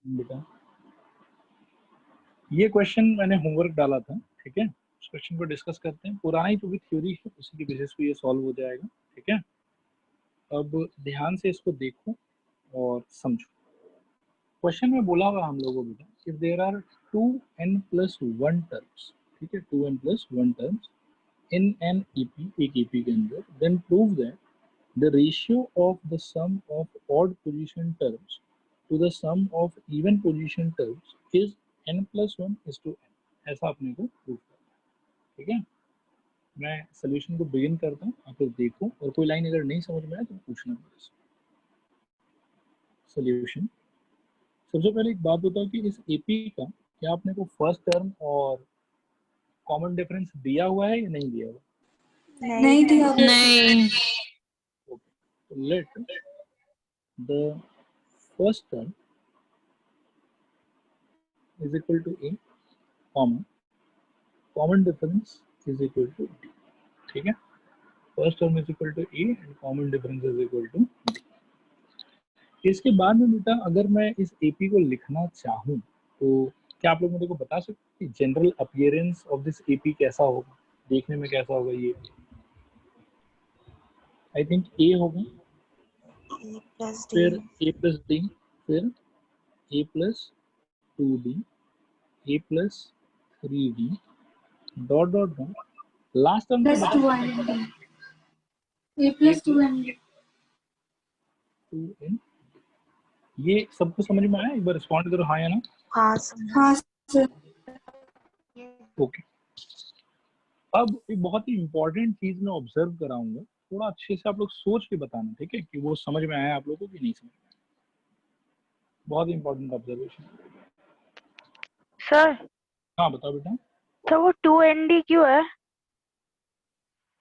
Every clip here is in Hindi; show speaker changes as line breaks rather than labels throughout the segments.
बेटा ये क्वेश्चन मैंने होमवर्क डाला था, ठीक है। उस क्वेश्चन को डिस्कस करते हैं। पुरानी जो भी थ्योरी है उसी की बेसिस पे ये सॉल्व हो जाएगा, ठीक है। अब ध्यान से इसको देखो और समझो। क्वेश्चन में बोला हुआ हम लोगों को बेटा, if there are 2n+1 terms, ठीक है, 2n+1 terms in an AP, एक ईपी के अंदर, then prove that the ratio of the sum of odd position terms to the sum of even position terms is n+1:n। ऐसा अपने को प्रूव करना है, ठीक है। मैं सोल्यूशन को बिगिन करता हूँ, आप लोग देखो और कोई लाइन अगर नहीं समझ में आए तो पूछना मेरे से। सोल्यूशन, सबसे पहले एक बात बताओ कि इस एपी का क्या आपने को फर्स्ट टर्म और कॉमन डिफरेंस दिया हुआ है या नहीं दिया हुआ?
नहीं दिया।
नहीं।
ओके, तो let the first term is equal to a, comma common difference is equal to d, ठीक है। First term is equal to a and common difference is equal to d. इसके बाद में बेटा अगर मैं इस एपी को लिखना चाहूँ तो क्या आप लोग मेरे को बता सकते हैं general appearance of this AP कैसा होगा, देखने में कैसा होगा ये? आई थिंक ए होगा, फिर ए प्लस डी, फिर A plus 2d, A plus 3d, dot dot dot, last term
plus 2n, a plus 2n।
ये सबको समझ में आया? एक बार रिस्पॉन्ड करो हाँ या ना।
हाँ सर।
ओके, अब एक बहुत ही इंपॉर्टेंट चीज मैं ऑब्जर्व कराऊंगा, थोड़ा अच्छे से आप लोग सोच के बताना, ठीक है, कि वो समझ में आया आप लोगों को कि नहीं समझ में आया। बहुत इंपॉर्टेंट ऑब्जर्वेशन
सर।
हाँ बताओ बेटा।
तो वो 2nd क्यों है?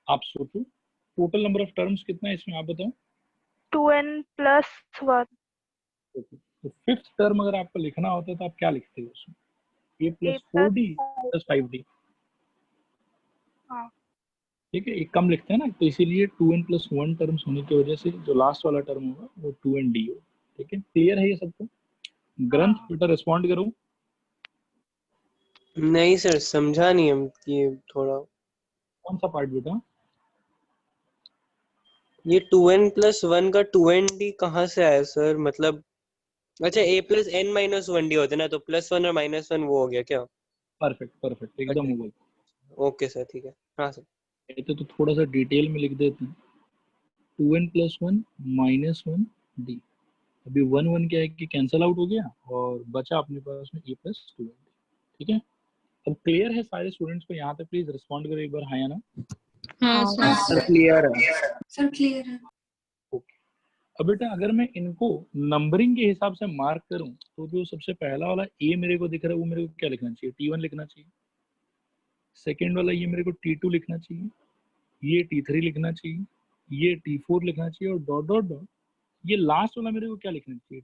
आप सोचो टोटल नंबर ऑफ टर्म्स कितना है इसमें, आप बताओ।
2n+1।
तो फिफ्थ टर्म अगर आपको लिखना होता है तो आप क्या लिखते हो उसमें? a plus 4d plus 5d,
हाँ।
ठीक है, एक कम लिखते हैं ना, तो इसीलिए 2n+1 टर्म्स होने की वजह से जो लास्ट वाला टर्म होगा वो 2nd होगा, ठीक है। क्लियर है ये सबको? ग्रंथ बेटा रिस्पॉन्ड करो।
नहीं सर, समझा नहीं हम ये थोड़ा।
कौन सा पार्ट बेटा?
ये 2n+1 का 2nd कहाँ से आया सर? मतलब अच्छा a प्लस n-1d होते ना, तो +1 और -1 वो हो गया क्या?
परफेक्ट परफेक्ट, एकदम हो गया।
ओके सर, ठीक है। हाँ सर।
कहते तो थोड़ा सा डिटेल में लिख देते हैं, 2n+1 -1d। अभी 1 क्या है कि कैंसल आउट हो गया और बचा अपने पास में a प्लस 2n, ठीक है। अब क्लियर है सारे स्टूडेंट्स को? यहाँ तक प्लीज रिस्पॉन्ड करो एक बार हाँ या ना।
हाँ
सर
क्लियर है
सर, क्लियर है।
ओके, अब बेटा अगर मैं इनको नंबरिंग के हिसाब से मार्क करूं तो जो सबसे पहला वाला ए मेरे को दिख रहा है वो मेरे को क्या लिखना चाहिए? T1 लिखना चाहिए। सेकेंड वाला ये मेरे को T2 लिखना चाहिए, ये T3 लिखना चाहिए, ये T4 लिखना चाहिए और डॉट डॉट डॉट ये लास्ट वाला मेरे को क्या लिखना चाहिए?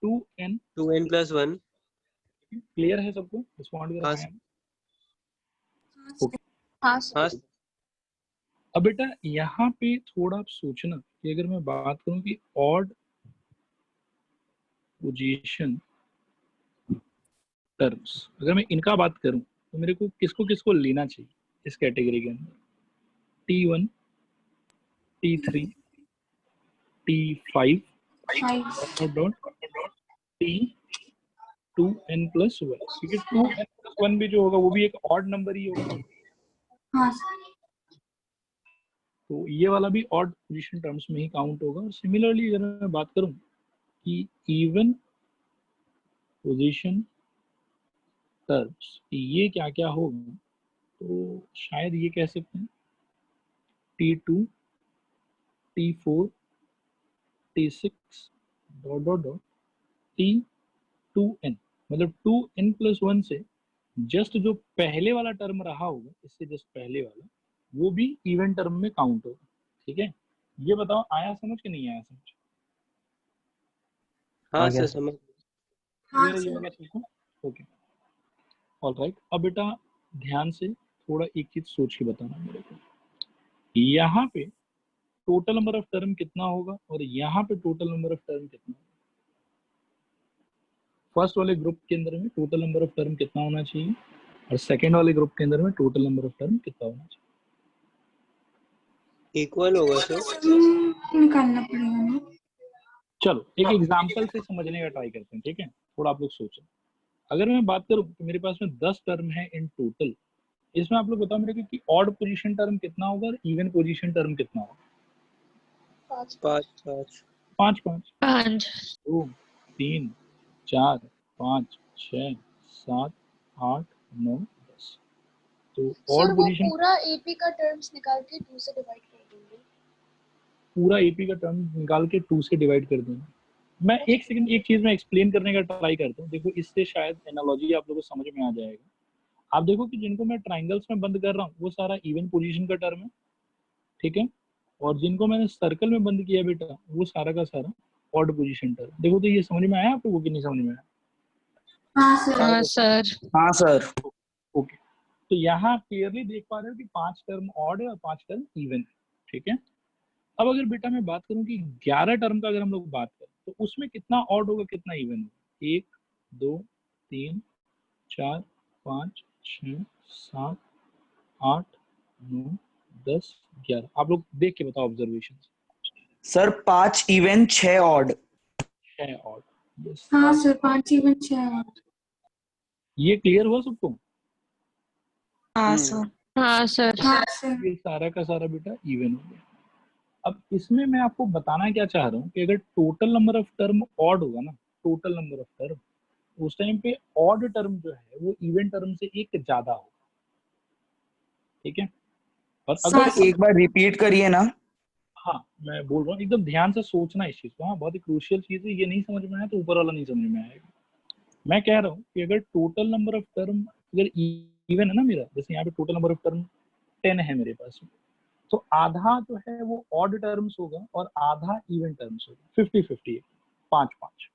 T2n।
2n+1।
क्लियर है सबको? रिस्पॉन्ड करो
हाँ
हाँ। ओके,
हाँ
हाँ।
अब बेटा यहाँ पे थोड़ा आप सोचना कि अगर मैं बात करूं कि ऑड पोजीशन टर्म्स, अगर मैं इनका बात करूं तो मेरे को किसको किसको लेना चाहिए इस कैटेगरी के अंदर? T1, T3, T5 dot dot T2n+1, क्योंकि 2n+1 भी जो होगा वो भी एक ऑड नंबर ही होगा।
हाँ
तो ये वाला भी ऑड पोजीशन टर्म्स में ही काउंट होगा। और सिमिलरली अगर मैं बात करूं कि इवन पोजीशन टर्म्स ये क्या क्या होगा, तो शायद ये कह सकते हैं T2, T4, T6 dot dot dot T2n, मतलब 2n+1 से जस्ट जो पहले वाला टर्म रहा होगा, इससे जस्ट पहले वाला, वो भी इवन टर्म में काउंट होगा, ठीक है। ये बताओ आया समझ कि नहीं आया समझ?
हाँ सर, समझ।
क्लियर है ये वाला सीखो? Okay, alright. अब बेटा ध्यान से थोड़ा एक चीज सोच के बताना मेरे को, यहाँ पे टोटल नंबर ऑफ टर्म कितना होगा और यहाँ पे टोटल नंबर ऑफ टर्म कितना होगा? फर्स्ट वाले ग्रुप के अंदर में टोटल नंबर ऑफ टर्म कितना होना चाहिए और सेकेंड वाले ग्रुप के अंदर में टोटल नंबर ऑफ टर्म कितना होना चाहिए?
इक्वल होगा सर।
निकालना पड़ेगा ना।
चलो एक एग्जांपल से समझने का ट्राई करते हैं, ठीक है? थोड़ा आप लोग सोचें। अगर मैं बात करूं तो मेरे पास में 10 टर्म है इन टोटल, इसमें आप लोग बताओ मेरे को कि ऑड पोजीशन टर्म कितना होगा और इवन पोजीशन टर्म कितना होगा?
5 5
5 5
5
2 3 4 5 6 7 8 9 10। तो
सर
ऑड
वो
पोजीशन
पूरा एपी का टर्म्स निकाल के 2 से डिवाइड कर देंगे।
पूरा एपी का टर्म निकाल के 2 से डिवाइड कर देंगे। मैं एक सेकंड एक चीज में एक्सप्लेन करने का ट्राई करता हूँ। देखो इससे शायद एनालॉजी आप लोगों को समझ में आ जाएगा। आप देखो कि जिनको मैं ट्राइंगल्स में बंद कर रहा हूँ वो सारा इवन पोजीशन का टर्म है, ठीक है? और जिनको मैंने सर्कल में बंद किया बेटा वो सारा का सारा ऑड पोजीशन टर्म। देखो तो ये समझ में आया आप लोगों को कि नहीं समझ में आया?
हाँ सर।
हाँ सर।
हाँ सर।
ओके, तो यहाँ आप क्लियरली देख पा रहे हो कि 5 टर्म ऑड है और 5 टर्म इवन है, ठीक है? अब अगर बेटा मैं बात करूं कि 11 टर्म का अगर हम लोग बात करें तो उसमें कितना ऑड होगा कितना इवन होगा? 1 2 3 4 5 6 7 8 9 10 11। आप लोग देख के बताओ observation.
Sir 5 even 6 odd.
6 odd, yes.
हाँ सर 5 इवन 6।
ये क्लियर हुआ सबको?
हाँ सर। हाँ सर।
हाँ सर।
ये सारा का सारा बेटा इवन हो गया। अब इसमें मैं आपको बताना क्या चाह रहा हूँ कि अगर total number of term odd होगा ना, टोटल नंबर ऑफ टर्म, उस टाइम पे ऑड टर्म जो है वो इवन टर्म से एक ज्यादा होगा, ठीक है? और अगर
सर एक बार रिपीट करिए ना।
हाँ मैं बोल रहा हूँ एकदम ध्यान से सोचना इस चीज को। हाँ बहुत ही क्रूशियल चीज है, ये नहीं समझ में आया तो ऊपर वाला नहीं समझ में आएगा। मैं कह रहा हूँ कि अगर टोटल नंबर ऑफ टर्म अगर इवन है ना मेरा, जैसे यहाँ पे टोटल नंबर ऑफ टर्म 10 है मेरे पास में, तो आधा जो है वो ऑड टर्म्स होगा और आधा इवन टर्म्स होगा, 50-50 5-5।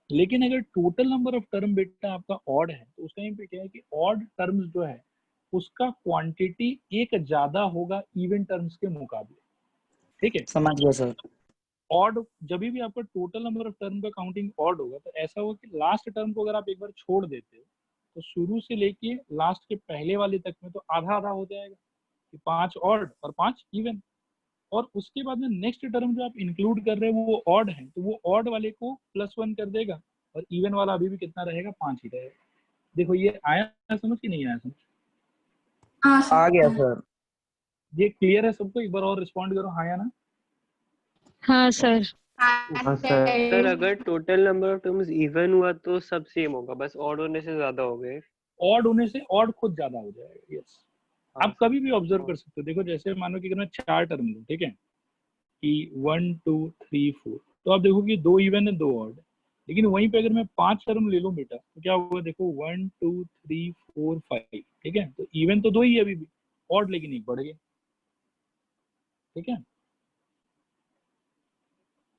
लेकिन अगर टोटल नंबर ऑफ टर्म बेटा आपका ऑड है तो उस टाइम पे क्या है कि ऑड टर्म्स जो है उसका क्वांटिटी एक ज्यादा होगा इवन टर्म्स के मुकाबले, ठीक है?
समझ गया सर।
ऑड जब भी आपका टोटल नंबर ऑफ टर्म का काउंटिंग ऑड होगा तो ऐसा होगा कि लास्ट टर्म को अगर आप एक बार छोड़ देते हो तो शुरू से लेके लास्ट के पहले वाले तक में तो आधा आधा हो जाएगा कि 5 ऑड और 5 इवन। और उसके बाद में नेक्स्ट टर्म जो आप इंक्लूड कर रहे हो वो ऑड है तो वो ऑड वाले को +1 कर देगा और इवन वाला अभी भी कितना रहेगा? 5 ही रहेगा। देखो ये आया समझ कि नहीं आया समझ?
हाँ सर।
आ गया सर।
ये क्लियर है सबको? एक बार और रिस्पॉन्ड करो हाँ या ना।
हाँ सर।
हाँ सर, अगर total number of terms even हुआ तो सब सेम होगा, बस ऑड होने से ज्यादा हो गए।
ऑड होने से ऑड खुद ज्यादा हो जाएगा, यस। आप कभी भी ऑब्जर्व कर सकते हो। देखो जैसे मानो कि अगर मैं 4 टर्म लूं, ठीक है, कि 1 2 3 4, तो आप देखो कि 2 इवन है 2 ऑड। लेकिन वहीं पे अगर मैं 5 टर्म ले लूं बेटा तो क्या होगा? देखो 1 2 3 4 5, ठीक है? तो इवन तो 2 ही है अभी भी, ऑड लेकिन एक बढ़ गया, ठीक है?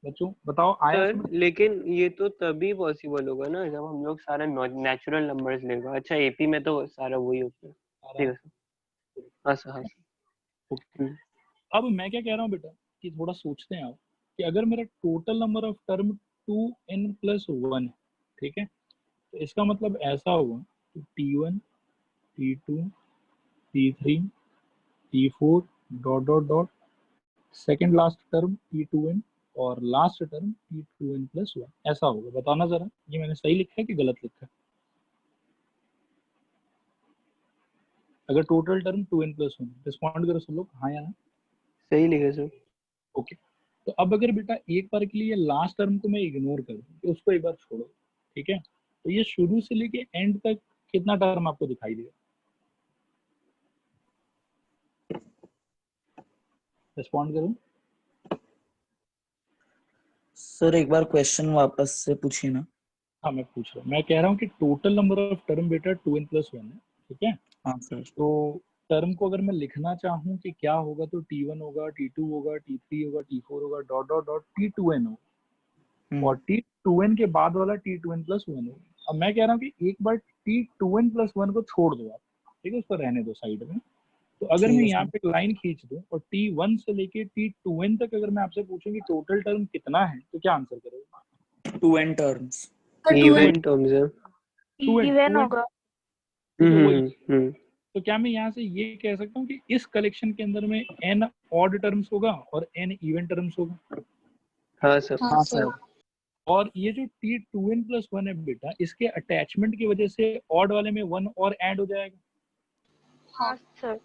बच्चों बताओ आया
सर
समझ?
लेकिन ये तो तभी पॉसिबल होगा ना जब हम लोग सारा नेचुरल नंबर्स लेगा। अच्छा एपी में तो सारा वही होता है। ठीक है सर। हाँ सर, हाँ सर।
अब मैं क्या कह रहा हूँ बेटा कि थोड़ा सोचते हैं आप कि अगर मेरा total number of term 2n+1 है, ठीक है, तो इसका मतलब ऐसा हुआ कि T1 T2 T3 T4 dot dot dot second last term T2n और लास्ट टर्म T2n+1 ऐसा होगा। बताना जरा ये मैंने सही लिखा है कि गलत लिखा है? अगर टोटल टर्म 2n+1, रिस्पॉन्ड करो सब लोग हाँ या ना।
सही लिखे सर।
ओके, तो अब अगर बेटा एक बार के लिए लास्ट टर्म को मैं इग्नोर कर दूं तो उसको एक बार छोड़ो, ठीक है, तो ये शुरू से लेके एंड तक कितना टर्म आपको दिखाई देगा? रिस्पॉन्ड करो।
सर एक बार क्वेश्चन वापस से पूछिए ना।
हाँ मैं पूछ रहा हूँ, मैं कह रहा हूँ कि टोटल नंबर ऑफ टर्म बेटा 2n+1 है, ठीक है?
हाँ सर।
तो टर्म को अगर मैं लिखना चाहूँ कि क्या होगा तो T1 होगा, T2 होगा, T3 होगा, T4 होगा, डॉट डॉट डॉट T2n होगा और T2n के बाद वाला T2n+1 होगा। अब मैं कह रहा हूँ कि एक बार T2n+1 को छोड़ दो आप, ठीक है, उसको रहने दो साइड में। तो अगर मैं यहाँ पे एक लाइन खींच दूं और T1 से लेके T2n तक अगर मैं आपसे पूछूं कि टोटल टर्म कितना है तो क्या आंसर करोगे?
2n terms.
इवन टर्म्स है।
इवन होगा।
तो क्या मैं यहाँ से ये कह सकता हूँ कि इस कलेक्शन के अंदर में n ऑड टर्म्स होगा और n इवन टर्म्स होगा?
हाँ सर।
हाँ सर।
और ये जो t2n+1 है बेटा, इसके अटैचमेंट की वजह से ऑड वाले में 1 और ऐड हो जाएगा।
हाँ सर।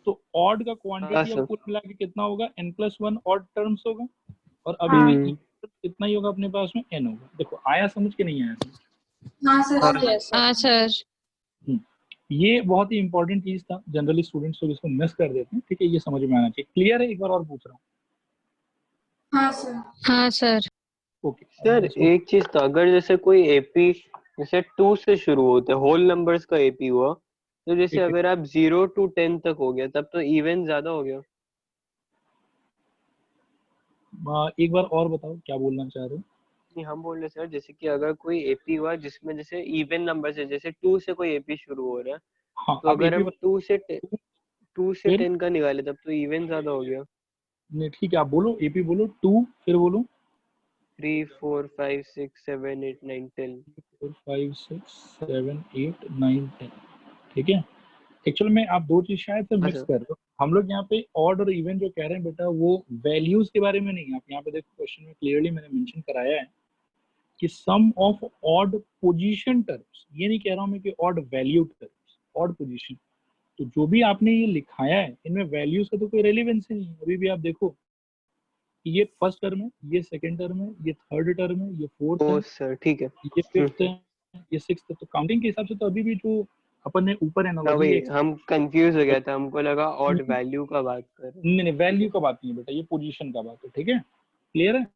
तो ऑड का
हाँ,
क्वांटिटी
सर।
अब कुल मिला के कितना होगा? n+1 ऑड टर्म्स होगा और अभी
हाँ।
भी कितना ही होगा अपने पास में? n होगा। देखो आया समझ के नहीं आया समझ?
हाँ सर।
यस
हाँ
सर।
सर।
ये बहुत ही इंपॉर्टेंट चीज था, जनरली स्टूडेंट्स लोग इसको मिस कर देते हैं। ठीक है, ये समझ में आना चाहिए। क्लियर है? एक बार और पूछ रहा हूँ।
हाँ सर।
हाँ सर।
ओके
सर एक चीज था, अगर जैसे कोई एपी जैसे 2 से शुरू होते हैं, होल नंबर्स का एपी हुआ, तो जैसे
ठीक है।
अगर आप 0 to 10 तक हो गया तब तो इवन ज्यादा हो गया।
एक बार और बताओ क्या बोलना चाह रहे हो?
नहीं, हम बोल रहे सर जैसे कि अगर कोई एपी हुआ जिसमें जैसे इवन नंबर से, जैसे 2 से कोई एपी शुरू हो रहा है,
हाँ,
तो
अब
अगर
एपी
हम 2 से
फिर
10 का निकाले तब तो इवन ज्यादा हो गया।
नहीं, ठीक है, आप बोलो एपी बोलो 2, फिर बोलो
3 4 5 6 7 8 9 10।
4 5 6 7 8 9 10। ठीक है, एक्चुअल में आप दो चीज शायद से
हाँ
मिक्स
सर।
कर रहे हो। हम लोग यहाँ पे ऑड और इवन जो कह रहे हैं बेटा, वो वैल्यूज के बारे में नहीं। आप यहाँ पे देखो क्वेश्चन में क्लियरली मैंने मेंशन कराया है कि सम ऑफ ऑड पोजीशन टर्म्स। ये नहीं कह रहा हूँ मैं कि odd value terms, odd position. तो जो भी आपने ये लिखाया है इनमें वैल्यूज का तो कोई रेलिवेंस ही नहीं है। अभी भी आप देखो कि ये फर्स्ट टर्म है, ये सेकंड टर्म है, ये थर्ड टर्म है, ये फोर्थ
ओ
है,
सर ठीक है।
ये फिफ्थ है, ये सिक्स्थ है। तो काउंटिंग के हिसाब से तो अभी भी जो अपन ने ऊपर
हाँ
एनालॉजी
वही
एक
हम कंफ्यूज हो गया था, हमको लगा ऑड वैल्यू का बात कर रहे हैं।
नहीं नहीं, वैल्यू का बात नहीं है बेटा, ये पोजीशन का बात है। ठीक है, क्लियर है?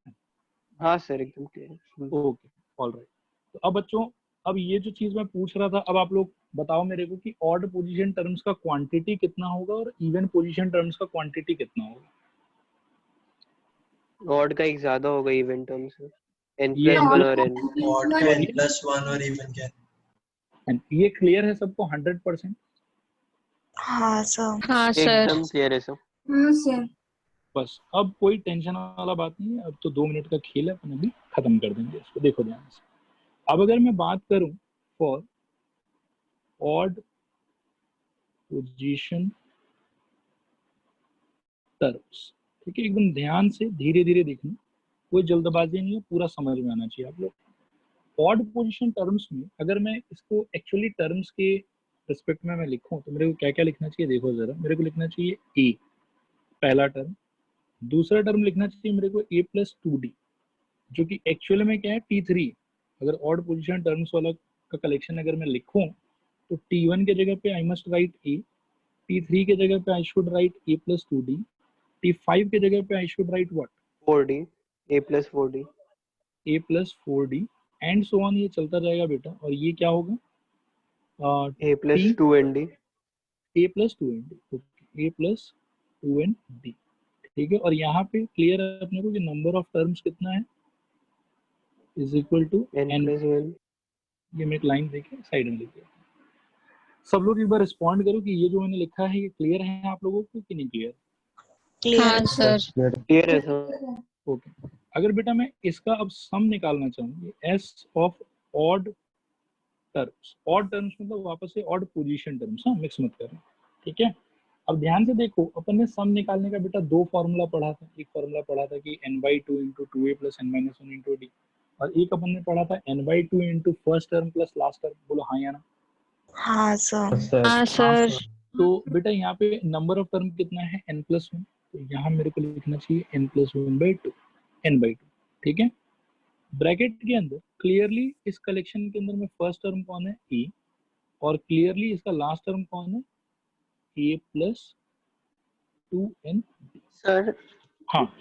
हाँ सर एकदम क्लियर।
Okay, alright. तो अब बच्चों, अब ये जो चीज मैं पूछ रहा था, अब आप लोग बताओ मेरे को कि ऑड पोजीशन टर्म्स का क्वांटिटी कितना होगा और इवन पोजीशन टर्म्स का क्वांटिटी कितना होगा?
ऑड का एक ज्यादा होगा इवन टर्म्स में,
ये
n+1 और n।
ऑड
और
n+1 और इवन क्या?
ये क्लियर है सबको 100%?
हाँ सर।
हाँ सर।
एकदम क्लियर है सर।
हाँ सर।
बस अब कोई टेंशन वाला बात नहीं है। अब तो 2 मिनट का खेल है, अपन अभी खत्म कर देंगे इसको। देखो ध्यान से, अब अगर मैं बात करूं फॉर ऑड पोजीशन टर्म्स, ठीक है, एकदम ध्यान से धीरे धीरे देखना, कोई जल्दबाजी नहीं है, पूरा समझ में आना चाहिए आप लोग। ऑड पोजीशन टर्म्स में अगर मैं इसको एक्चुअली टर्म्स के रिस्पेक्ट में मैं लिखूं तो मेरे को क्या क्या लिखना चाहिए? देखो जरा, मेरे को लिखना चाहिए ए, पहला टर्म। दूसरा टर्म लिखना चाहिए मेरे को a+2d, जो कि एक्चुअल में क्या है? t3। अगर ऑड पोजीशन टर्म्स वाला का कलेक्शन अगर मैं लिखूं तो t1 के जगह पे I must write a, t3 के जगह पे I should write a+2d, t5 के जगह पे I should write what?
4d, a+4d,
a+4d and so on. ये चलता जाएगा बेटा। और ये क्या होगा?
a+2nd।
a+2nd, okay, a+2nd। ठीक है, और यहाँ पे क्लियर है अपने को कि नंबर ऑफ टर्म्स कितना है? Is equal to n।
n+1।
ये मैं एक लाइन देखे साइड में लिख दिया। सब लोग एक बार रिस्पॉन्ड करो कि ये जो मैंने लिखा है ये क्लियर है आप लोगों को कि नहीं क्लियर?
हाँ सर।
क्लियर है सर।
ओके, अगर बेटा मैं इसका अब सम निकालना चाहूँ, S of odd terms, odd terms मतलब वापस से ऑड पोजीशन टर्म्स, हाँ मिक्स मत करना। ठीक है, अब ध्यान से देखो, अपन ने सम निकालने का बेटा दो फॉर्मूला पढ़ा था। एक फॉर्मूला पढ़ा था कि n/2 into 2a plus n-1 into d, और एक अपन ने पढ़ा था n/2 into first term plus last term. बोलो हाँ या ना?
हाँ सर।
हाँ सर।
तो बेटा यहाँ पे नंबर ऑफ टर्म कितना है? n+1। तो यहाँ मेरे को लिखना चाहिए n+1/2, n/2। ठीक है, ब्रैकेट के अंदर क्लियरली इस कलेक्शन के अंदर में फर्स्ट टर्म कौन है? e, और क्लियरली इसका लास्ट टर्म कौन है? a+2n।
सर
हाँ,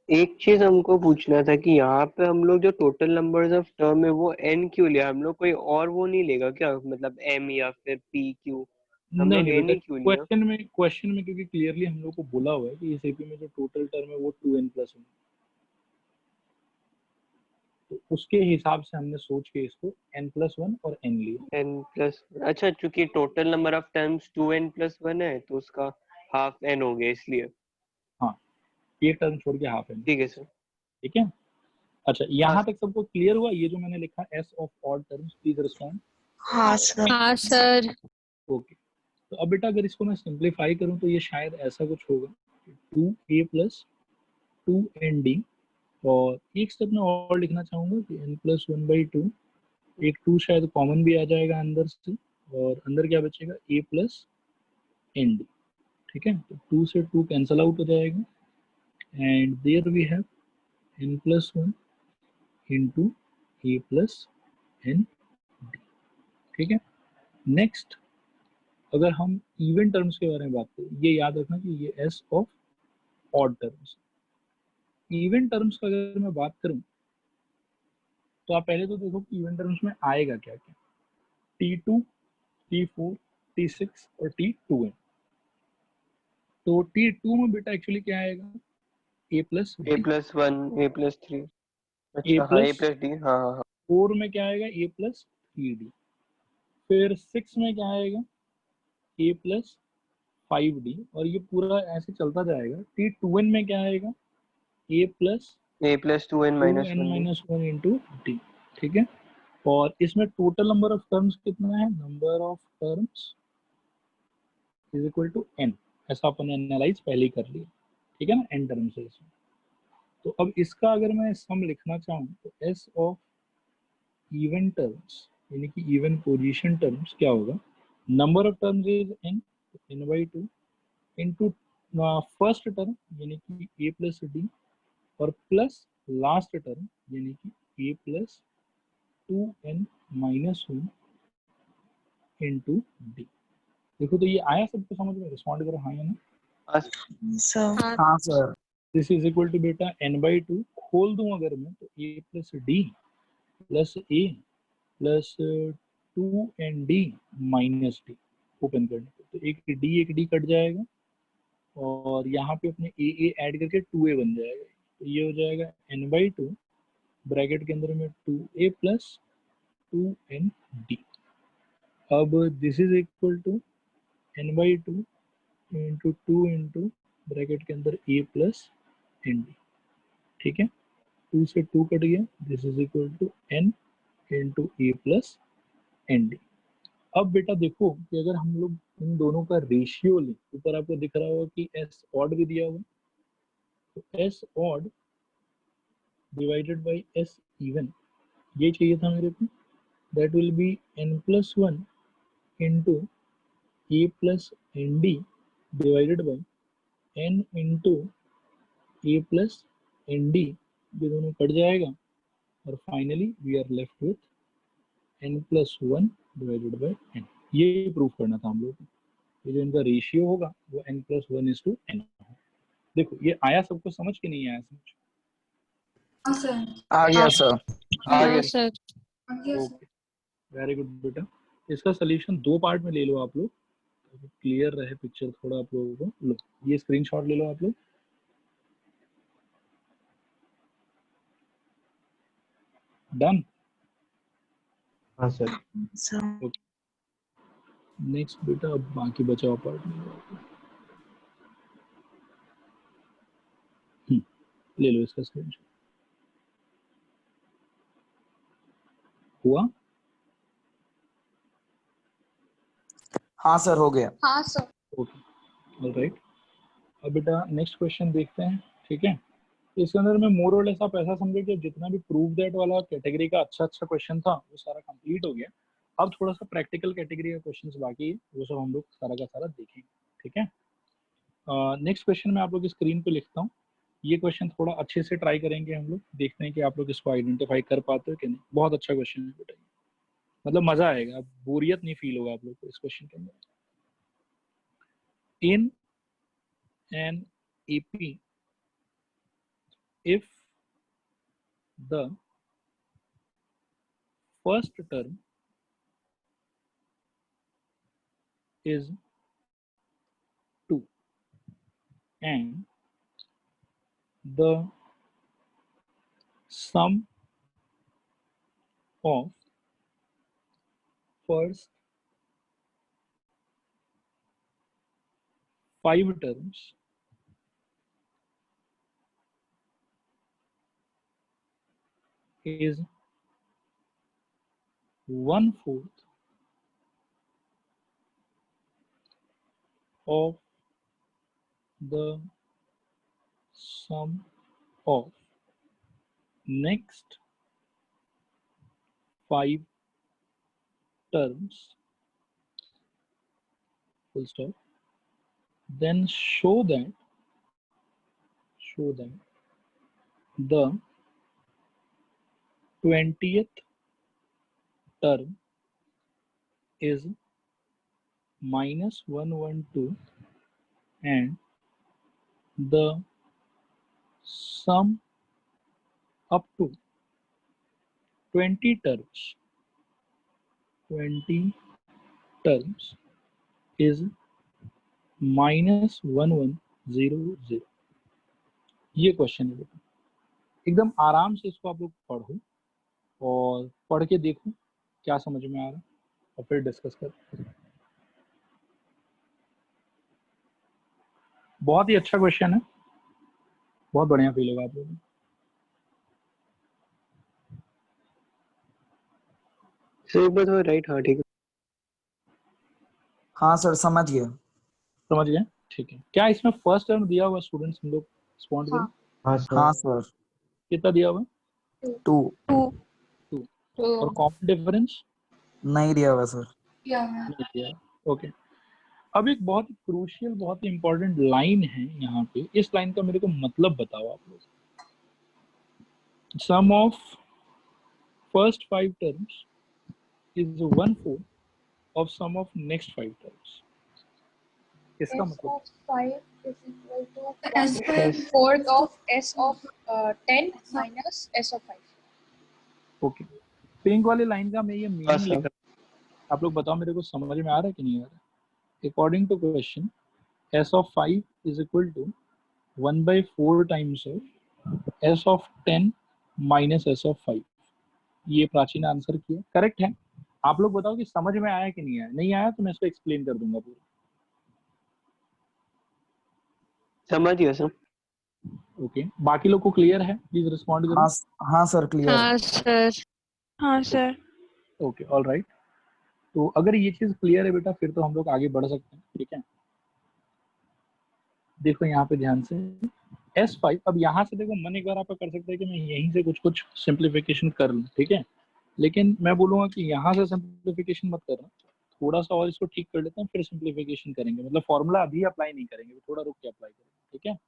एक चीज हमको पूछना था कि यहाँ पे हम लोग जो टोटल नंबर्स ऑफ टर्म है वो n क्यों लिया? हम लोग कोई और वो नहीं लेगा क्या, मतलब m या फिर p q? हम
नहीं
लोग
नहीं
n
बेटा,
ही क्यों लिया?
क्वेश्चन में क्योंकि क्लियरली हम लोग को बोला हुआ है कि इस एपी में जो टोटल टर्म है वो 2n+1, तो उसके हिसाब से हमने सोच के इसको n+1 और n लिया।
n+, अच्छा चूंकि total number of terms 2n+1 है तो उसका हाफ n हो गया इसलिए।
हाँ, ये टर्म छोड़ के हाफ n।
ठीक है सर।
ठीक है, अच्छा, यहाँ तक सबको क्लियर हुआ? ये जो मैंने लिखा S of odd terms, please respond.
हाँ सर।
हाँ सर।
ओके, तो अब बेटा अगर इसको मैं सिंप्लीफाई करूं तो ये शायद ऐसा कुछ होगा, 2a प्लस 2nd, और एक स्टेप में और लिखना चाहूंगा कि n प्लस 1/2, एक 2 शायद कॉमन भी आ जाएगा अंदर से, और अंदर क्या बचेगा, a प्लस nd। ठीक है, तो 2 से 2 कैंसल आउट हो जाएगा, and there we have n plus 1 into a plus n। ठीक है, नेक्स्ट अगर हम इवन टर्म्स के बारे में बात करें, ये याद रखना कि ये S of odd terms. Even terms का अगर मैं बात करूं तो आप पहले तो देखो कि इवन टर्म्स में आएगा क्या क्या, T2, T4, T6 और T2n। तो T2 में बेटा एक्चुअली क्या आएगा, a plus
a plus 1 a plus 3।
a
अच्छा हाँ
प्लस
a प्लस d। हाँ हाँ हाँ
4 में क्या आएगा, a प्लस 3d। फिर 6 में क्या आएगा, a प्लस 5d, और ये पूरा ऐसे चलता जाएगा। T2n में क्या आएगा, a plus
a plus 2n minus 1 d।
1 into D. ठीक है, और इसमें टोटल नंबर ऑफ टर्म्स कितना है, number of terms is equal to n। ऐसा अपन एनालाइज पहले ही कर लिया, ठीक है ना, n टर्म्स है इसमें। तो अब इसका अगर मैं सम लिखना चाहूँ तो s ऑफ इवन टर्म्स यानी कि इवन पोजीशन टर्म्स क्या होगा, number of terms is n, n/2 into first term यानी कि a प्लस डी, और प्लस लास्ट टर्म यानी कि a plus 2n minus 1 into D. देखो तो ये आया सबको समझ में, रिस्पॉन्ड करो हाँ या ना।
सर।
हाँ sir.
This is equal to बेटा n/2, खोल दूं अगर मैं तो a plus d plus a plus 2nd minus d, open करने पे तो एक डी कट जाएगा, और यहाँ पे अपने ए ऐड करके 2a बन जाएगा। तो ये हो जाएगा n/2 ब्रैकेट के अंदर में 2a प्लस 2nd। अब this is equal to n/2 into 2 into bracket के अंदर a प्लस एन डी। ठीक है, 2 से 2 कट गया, this is equal to n into a plus n d. अब बेटा देखो कि अगर हम लोग इन दोनों का रेशियो लें, ऊपर आपको दिख रहा होगा कि s ऑड भी दिया हुआ, तो s odd divided by s even, ये चाहिए था मेरे को, that will be n plus 1 into a plus n d divided by n into a plus n d, ये दोनों कट जाएगा, और finally we are left with n plus 1 divided by n। ये प्रूव करना था हम लोग को, ये जो इनका रेशियो होगा वो n प्लस 1:n। देखो ये आया सबको समझ के नहीं आया समझ?
हाँ सर।
आ गया सर।
आ
हाँ
गया।
सर।
ओके, वेरी गुड बेटा। इसका सोल्यूशन 2 पार्ट में ले लो आप लोग, क्लियर रहे पिक्चर थोड़ा आप लोगों को। लो ये स्क्रीनशॉट ले लो आप लोग, डन।
हाँ सर।
सर।
नेक्स्ट बेटा अब बाकी बचा हुआ पार्ट में ले लो इसका स्क्रीनशॉट। हुआ?
हाँ सर हो गया।
हाँ सर।
Okay, alright. अब बेटा नेक्स्ट क्वेश्चन देखते हैं, ठीक है। तो इसके अंदर में मोर और लेस आप ऐसा समझो कि जितना भी प्रूव दैट वाला कैटेगरी का अच्छा अच्छा क्वेश्चन था वो सारा कंप्लीट हो गया। अब थोड़ा सा प्रैक्टिकल कैटेगरी का क्वेश्चंस बाकी है, वो सब हम लोग सारा का सारा देखेंगे, ठीक है। नेक्स्ट क्वेश्चन मैं आप लोग की स्क्रीन पे लिखता हूँ। ये क्वेश्चन थोड़ा अच्छे से ट्राई करेंगे हम लोग, देखते हैं कि आप लोग इसको आइडेंटिफाई कर पाते हो कि नहीं। बहुत अच्छा क्वेश्चन है बेटा, मतलब मजा आएगा, बोरियत नहीं फील होगा आप लोग को इस क्वेश्चन के अंदर। In an AP, if the first term is 2 and the sum of first 5 terms is 1/4 of the sum of next 5 terms, full stop. Then show that the 20th term is -112 and the sum up to 20 terms is -1100। ये क्वेश्चन है बेटा, एकदम आराम से इसको आप लोग पढ़ो और पढ़ के देखो क्या समझ में आ रहा है और फिर डिस्कस करते हैं। बहुत ही अच्छा क्वेश्चन है, बहुत बढ़िया फील होगा आप लोगों को।
सर एक बार थोड़ा राइट, हाँ ठीक है।
हाँ सर समझ गया।
समझ गए, ठीक है। क्या इसमें फर्स्ट टर्म दिया हुआ स्टूडेंट्स हम लोग रिस्पॉन्ड करें?
हाँ सर।
कितना दिया हुआ?
2
और कॉमन डिफरेंस
नहीं दिया हुआ सर।
नहीं दिया। ओके, अब एक बहुत ही क्रूशियल, बहुत ही इंपॉर्टेंट लाइन है यहाँ पे। इस लाइन का मेरे को मतलब बताओ आप लोग। Sum of first 5 terms is 1/4 of sum of next 5 terms. इसका
S
मतलब
of 5 is equal to
S
1/4 of S of 10 minus S of 5.
Okay, pink वाली लाइन का मैं ये मीनिंग
हाँ,
लिख रहा हूँ, आप लोग बताओ मेरे को समझ में आ रहा है कि नहीं आ रहा है। According to question S of 5 is equal to 1/4 times of S of 10 minus S of 5। ये प्राचीन आंसर किया, करेक्ट है। आप लोग बताओ कि समझ में आया कि नहीं आया। नहीं आया तो मैं इसको एक्सप्लेन कर दूंगा पूरा।
समझ गया सर।
ओके, बाकी लोग को क्लियर है? प्लीज रिस्पॉन्ड करो।
हाँ सर क्लियर।
हाँ सर। हाँ सर।
Okay, all right. तो अगर ये चीज क्लियर है बेटा, फिर तो हम लोग आगे बढ़ सकते हैं, ठीक है। देखो यहाँ पे ध्यान से S5, अब यहाँ से देखो मन एक बार आपका कर सकता है कि मैं यहीं से कुछ सिंप्लीफिकेशन कर लूँ, ठीक है। लेकिन मैं बोलूँगा कि यहाँ से सिंप्लीफिकेशन मत करना, थोड़ा सा और इसको ठीक कर लेते हैं, फिर सिंप्लीफिकेशन करेंगे। मतलब फॉर्मूला अभी अप्लाई नहीं करेंगे, थोड़ा रुक के अप्लाई करेंगे, ठीक है।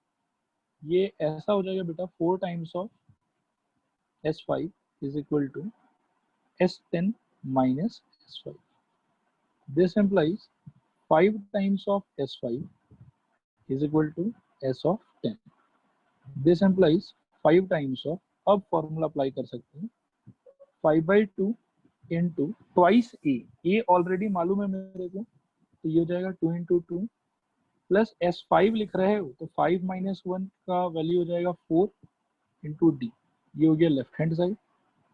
ये ऐसा हो जाएगा बेटा 4 times of S5 is equal to S10 minus S5। This implies 5 times of S5 is equal to S of 10. This implies 5 times of, अब फॉर्मूला अप्लाई कर सकते हैं, 5/2 into twice A। A already मालूम है मेरे को, तो ये हो जाएगा 2 into 2 प्लस S5 लिख रहे हो तो 5 minus 1 का वैल्यू हो जाएगा 4 into D। ये हो गया लेफ्ट हैंड साइड।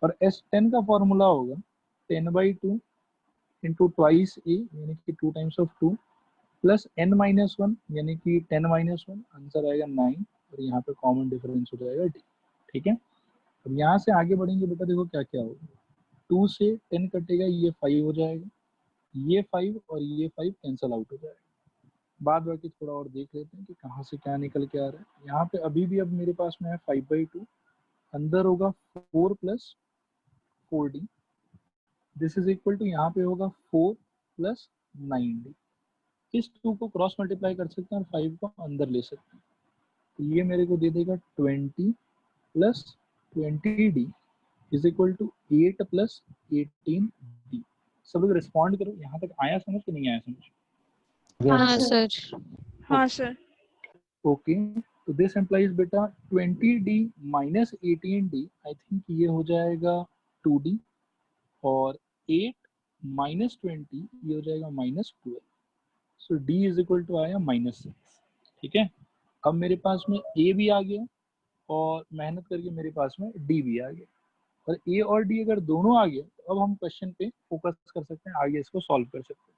और S10 का फॉर्मूला होगा 10/2 into twice A यानी कि 2 times of 2 प्लस n-1 यानी कि 10-1, आंसर आएगा 9 और यहाँ पे कॉमन डिफरेंस हो जाएगा d, ठीक है। अब यहाँ से आगे बढ़ेंगे बेटा, देखो क्या क्या होगा। 2 से 10 कटेगा, ये 5 हो जाएगा, ये 5 और ये 5 कैंसल आउट हो जाएगा। बाद बाकी थोड़ा और देख लेते हैं कि कहाँ से क्या निकल के आ रहा है। यहाँ पे अभी भी अब मेरे पास में है 5/2, अंदर होगा 4 plus 4d, this is equal to यहाँ पे होगा 4 प्लस 9d। इस 2 को क्रॉस मल्टीप्लाई कर सकते हैं और 5 को अंदर ले सकते हैं, तो ये मेरे को दे देगा 20 plus 20d is equal to 8 plus 18d। सब लोग रिस्पॉन्ड करो, यहाँ तक आया समझ कि नहीं आया समझ?
हाँ सर। हाँ सर।
ओके, तो दिस एम्प्लाइज बेटा 20d minus 18d, I think ये हो जाएगा 2d, और 8 माइनस 20 ये हो जाएगा -12। सो d इज इक्वल टू आया -6, ठीक है। अब मेरे पास में a भी आ गया और मेहनत करके मेरे पास में d भी आ गया, और a और d अगर दोनों आ गया तो अब हम क्वेश्चन पे फोकस कर सकते हैं, आगे इसको सॉल्व कर सकते हैं।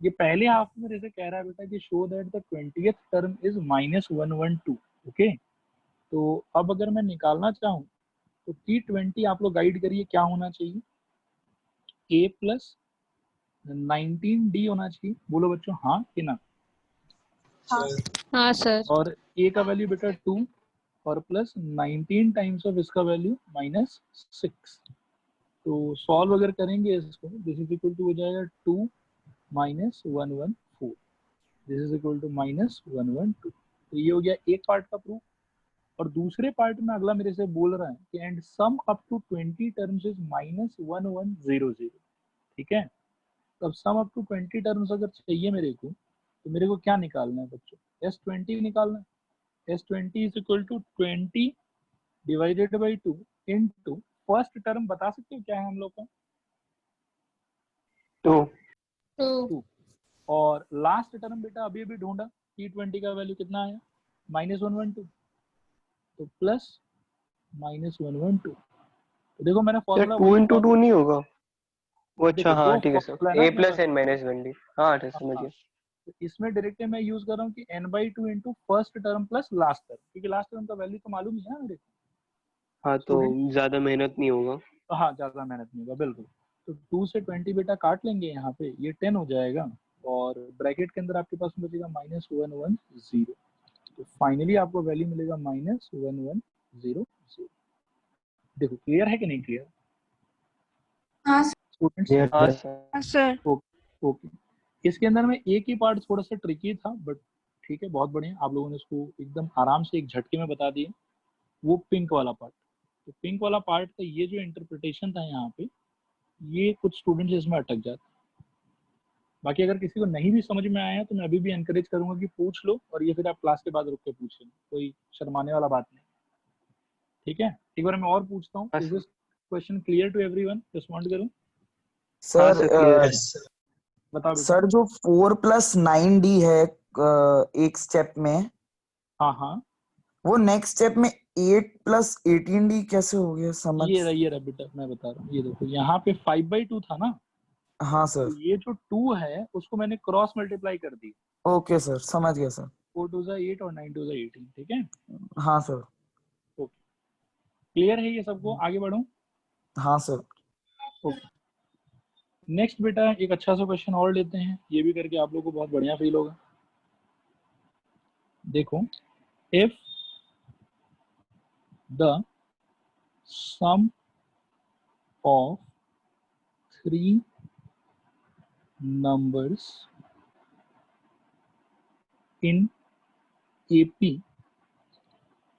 ये पहले हाफ में जैसे कह रहा है बेटा कि show that the 20th term is -112, okay. तो अब अगर मैं निकालना चाहूँ तो T20 आप लोग गाइड करिए क्या होना चाहिए, A प्लस 19D होना चाहिए। बोलो बच्चों हाँ कि ना।
हाँ सर।
और A का वैल्यू बेटा 2 और प्लस 19 टाइम्स ऑफ इसका वैल्यू -6। तो सॉल्व अगर करेंगे इसको, दिस इज इक्वल टू हो जाएगा 2 minus 114, this is equal to -112। तो ये हो गया एक पार्ट का प्रूफ। और दूसरे पार्ट में अगला मेरे से बोल रहा है कि and sum up to 20 terms is -1100। ठीक है, तो अब सम अप टू 20 टर्म्स अगर चाहिए मेरे को, तो मेरे को क्या निकालना है बच्चों, S20 निकालना है। S20 is equal to 20 divided by 2 into first term बता सकते हो क्या है हम लोग का, 2। और लास्ट टर्म बेटा अभी अभी ढूंढा, T20 का वैल्यू कितना आया, -112, तो प्लस -112। तो देखो मैंने
सर
फॉर्मूला
2
वही
into 2 नहीं होगा वो? अच्छा
देखो
हाँ
दो
ठीक है
फॉर्मूला
सर,
है ना
A
अपने
plus
past.
n minus 1D। हाँ समझ
हाँ,
गया।
तो इसमें डायरेक्टली मैं यूज कर रहा हूँ कि n/2 into first term plus last term, क्योंकि लास्ट टर्म का वैल्यू तो मालूम ही है ना मेरे को
हाँ तो
स्टूडेंट।
ज्यादा मेहनत नहीं होगा।
तो हाँ ज्यादा मेहनत नहीं होगा बिल्कुल। तो 2 से 20 बेटा काट लेंगे यहाँ पे, ये 10 हो जाएगा और ब्रैकेट के अंदर आपके पास बचेगा -110। तो फाइनली आपको वैल्यू मिलेगा -1100। देखो क्लियर है कि नहीं क्लियर
हाँ
स्टूडेंट्स।
हाँ सर।
हाँ सर।
ओके, इसके अंदर में एक ही पार्ट थोड़ा सा ट्रिकी था, बट ठीक है बहुत बढ़िया, आप लोगों ने इसको एकदम आराम से एक झटके में बता दिए। वो पिंक वाला पार्ट, तो पिंक वाला पार्ट का ये जो इंटरप्रिटेशन था यहाँ पे, ये कुछ स्टूडेंट्स इसमें अटक जाते हैं। बाकी अगर किसी को नहीं भी समझ में आया तो मैं अभी भी एनकरेज करूंगा कि पूछ लो, और ये फिर आप क्लास के बाद रुक के पूछ लो, कोई शर्माने वाला बात नहीं। ठीक है, एक बार मैं और पूछता हूँ,
हाँ
yes
sir.
This question clear to everyone, respond करूँ।
हाँ
सर
सर क्लियर है।
बताओ बेटा।
सर जो 4+9D है एक स्टेप में,
हाँ हाँ,
वो नेक्स्ट स्टेप में 8+18D कैसे हो गया समझ।
ये रहा बेटा, मैं बता रहा हूँ, ये देखो यहाँ पे 5/2 था ना,
हाँ
तो
सर।
ये जो 2 है उसको मैंने क्रॉस मल्टीप्लाई कर दी,
ओके सर समझ गया सर।
4 2 8 और 9 2 18। ठीक है,
हाँ सर।
ओके, क्लियर है ये सबको, आगे बढ़ूं।
हाँ सर।
ओके, नेक्स्ट बेटा एक अच्छा सा क्वेश्चन और लेते हैं, ये भी करके आप लोगों को बहुत बढ़िया फील होगा। देखो, if the sum of 3 numbers in AP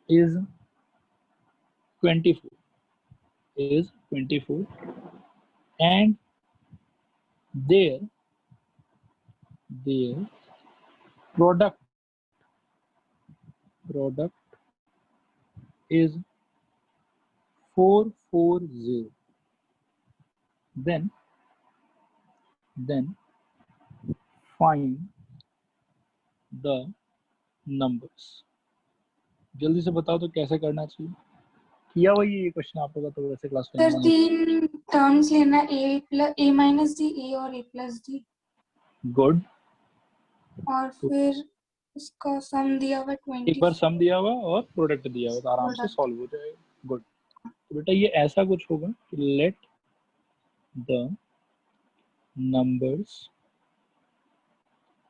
is 24, and their product is 440, then find the numbers। जल्दी से बताओ तो कैसे करना चाहिए, किया वही ये क्वेश्चन आप लोगों का, तो वैसे क्लास
सर 3 टर्म्स लेना, A माइनस डी, A और A प्लस डी,
गुड।
और फिर उसका सम दिया हुआ
एक बार
24।
सम दिया हुआ और प्रोडक्ट दिया हुआ तो आराम से
Product।
सॉल्व हो जाएगा। गुड, तो बेटा ये ऐसा कुछ होगा कि let the numbers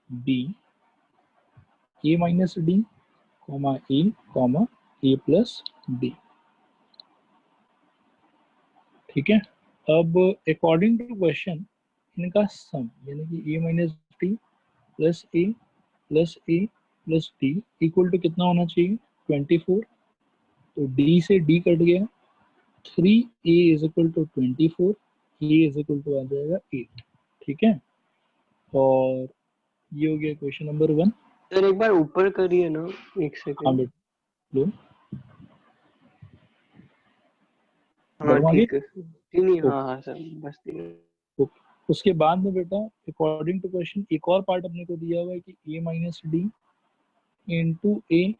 be A minus D, A plus D। ठीक है, अब अकॉर्डिंग टू क्वेश्चन इनका सम यानी कि A minus D plus A plus A plus D equal to कितना होना चाहिए, 24। तो D से D कट गया, 3A is equal to 24, A is equal to आ जाएगा 8। ठीक है, और ये हो गया क्वेश्चन नंबर 1।
सर एक बार ऊपर करिए ना, एक
हाँ
सेकंड।
बेटा लो,
हाँ
बढ़वा
ठीक है नहीं
ओके,
हाँ सर बस ठीक है।
ओके। उसके बाद में बेटा अकॉर्डिंग टू क्वेश्चन एक और पार्ट अपने को दिया हुआ है कि A minus d into a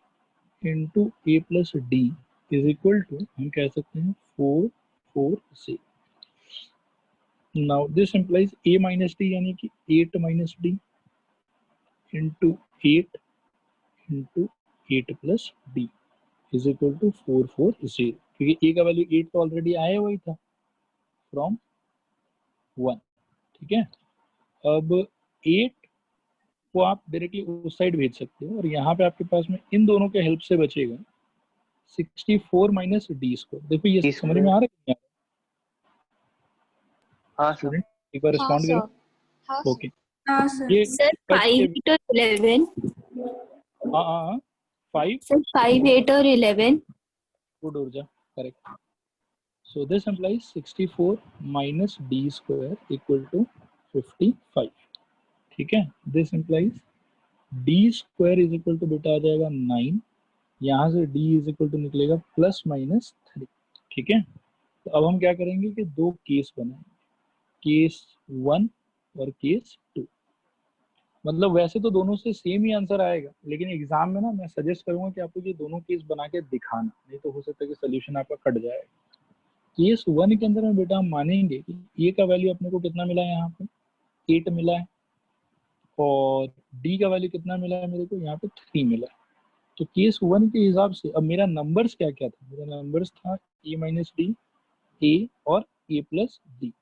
plus d is equal to, हम कह सकते हैं 440। Now this implies A minus d यानी कि 8 minus d into 8 plus d is equal to 440। क्योंकि a का वैल्यू 8 तो ऑलरेडी आया हुआ ही था फ्रॉम 1, ठीक है। अब 8 को आप डायरेक्टली उस साइड भेज सकते हो और यहाँ पे आपके पास में इन दोनों के हेल्प से बचेगा 64 माइनस डी स्क्वायर। देखो ये
D
समझ में आ रहा है क्या
हाँ सर।
स्टूडेंट? एक बार
हाँ
रिस्पॉन्ड
सर,
करो।
हाँ सर।
ओके,
हाँ सर।
ये
सर
कट
5
के
8 और 11
हाँ 5
सर 5 8 और 11
गुड ऊर्जा correct. So this implies 64 minus d square equal to 55, ठीक है। This implies d square is equal to बेटा आ जाएगा 9, यहाँ से d is equal to निकलेगा प्लस माइनस 3, ठीक है। तो अब हम क्या करेंगे कि दो केस बनाएंगे, केस 1 और केस 2। मतलब वैसे तो दोनों से सेम ही आंसर आएगा, लेकिन एग्जाम में ना मैं सजेस्ट करूंगा कि आपको ये दोनों केस बना के दिखाना, नहीं तो हो सकता है कि सोल्यूशन आपका कट जाएगा। केस 1 के अंदर में बेटा हम मानेंगे कि a का वैल्यू अपने को कितना मिला है, यहाँ पे 8 मिला है, और d का वैल्यू कितना मिला है मेरे को, यहाँ पे 3 मिला है। तो केस 1 के हिसाब से अब मेरा नंबर्स क्या क्या था, मेरा नंबर्स था a माइनस डी, a और a प्लस डी।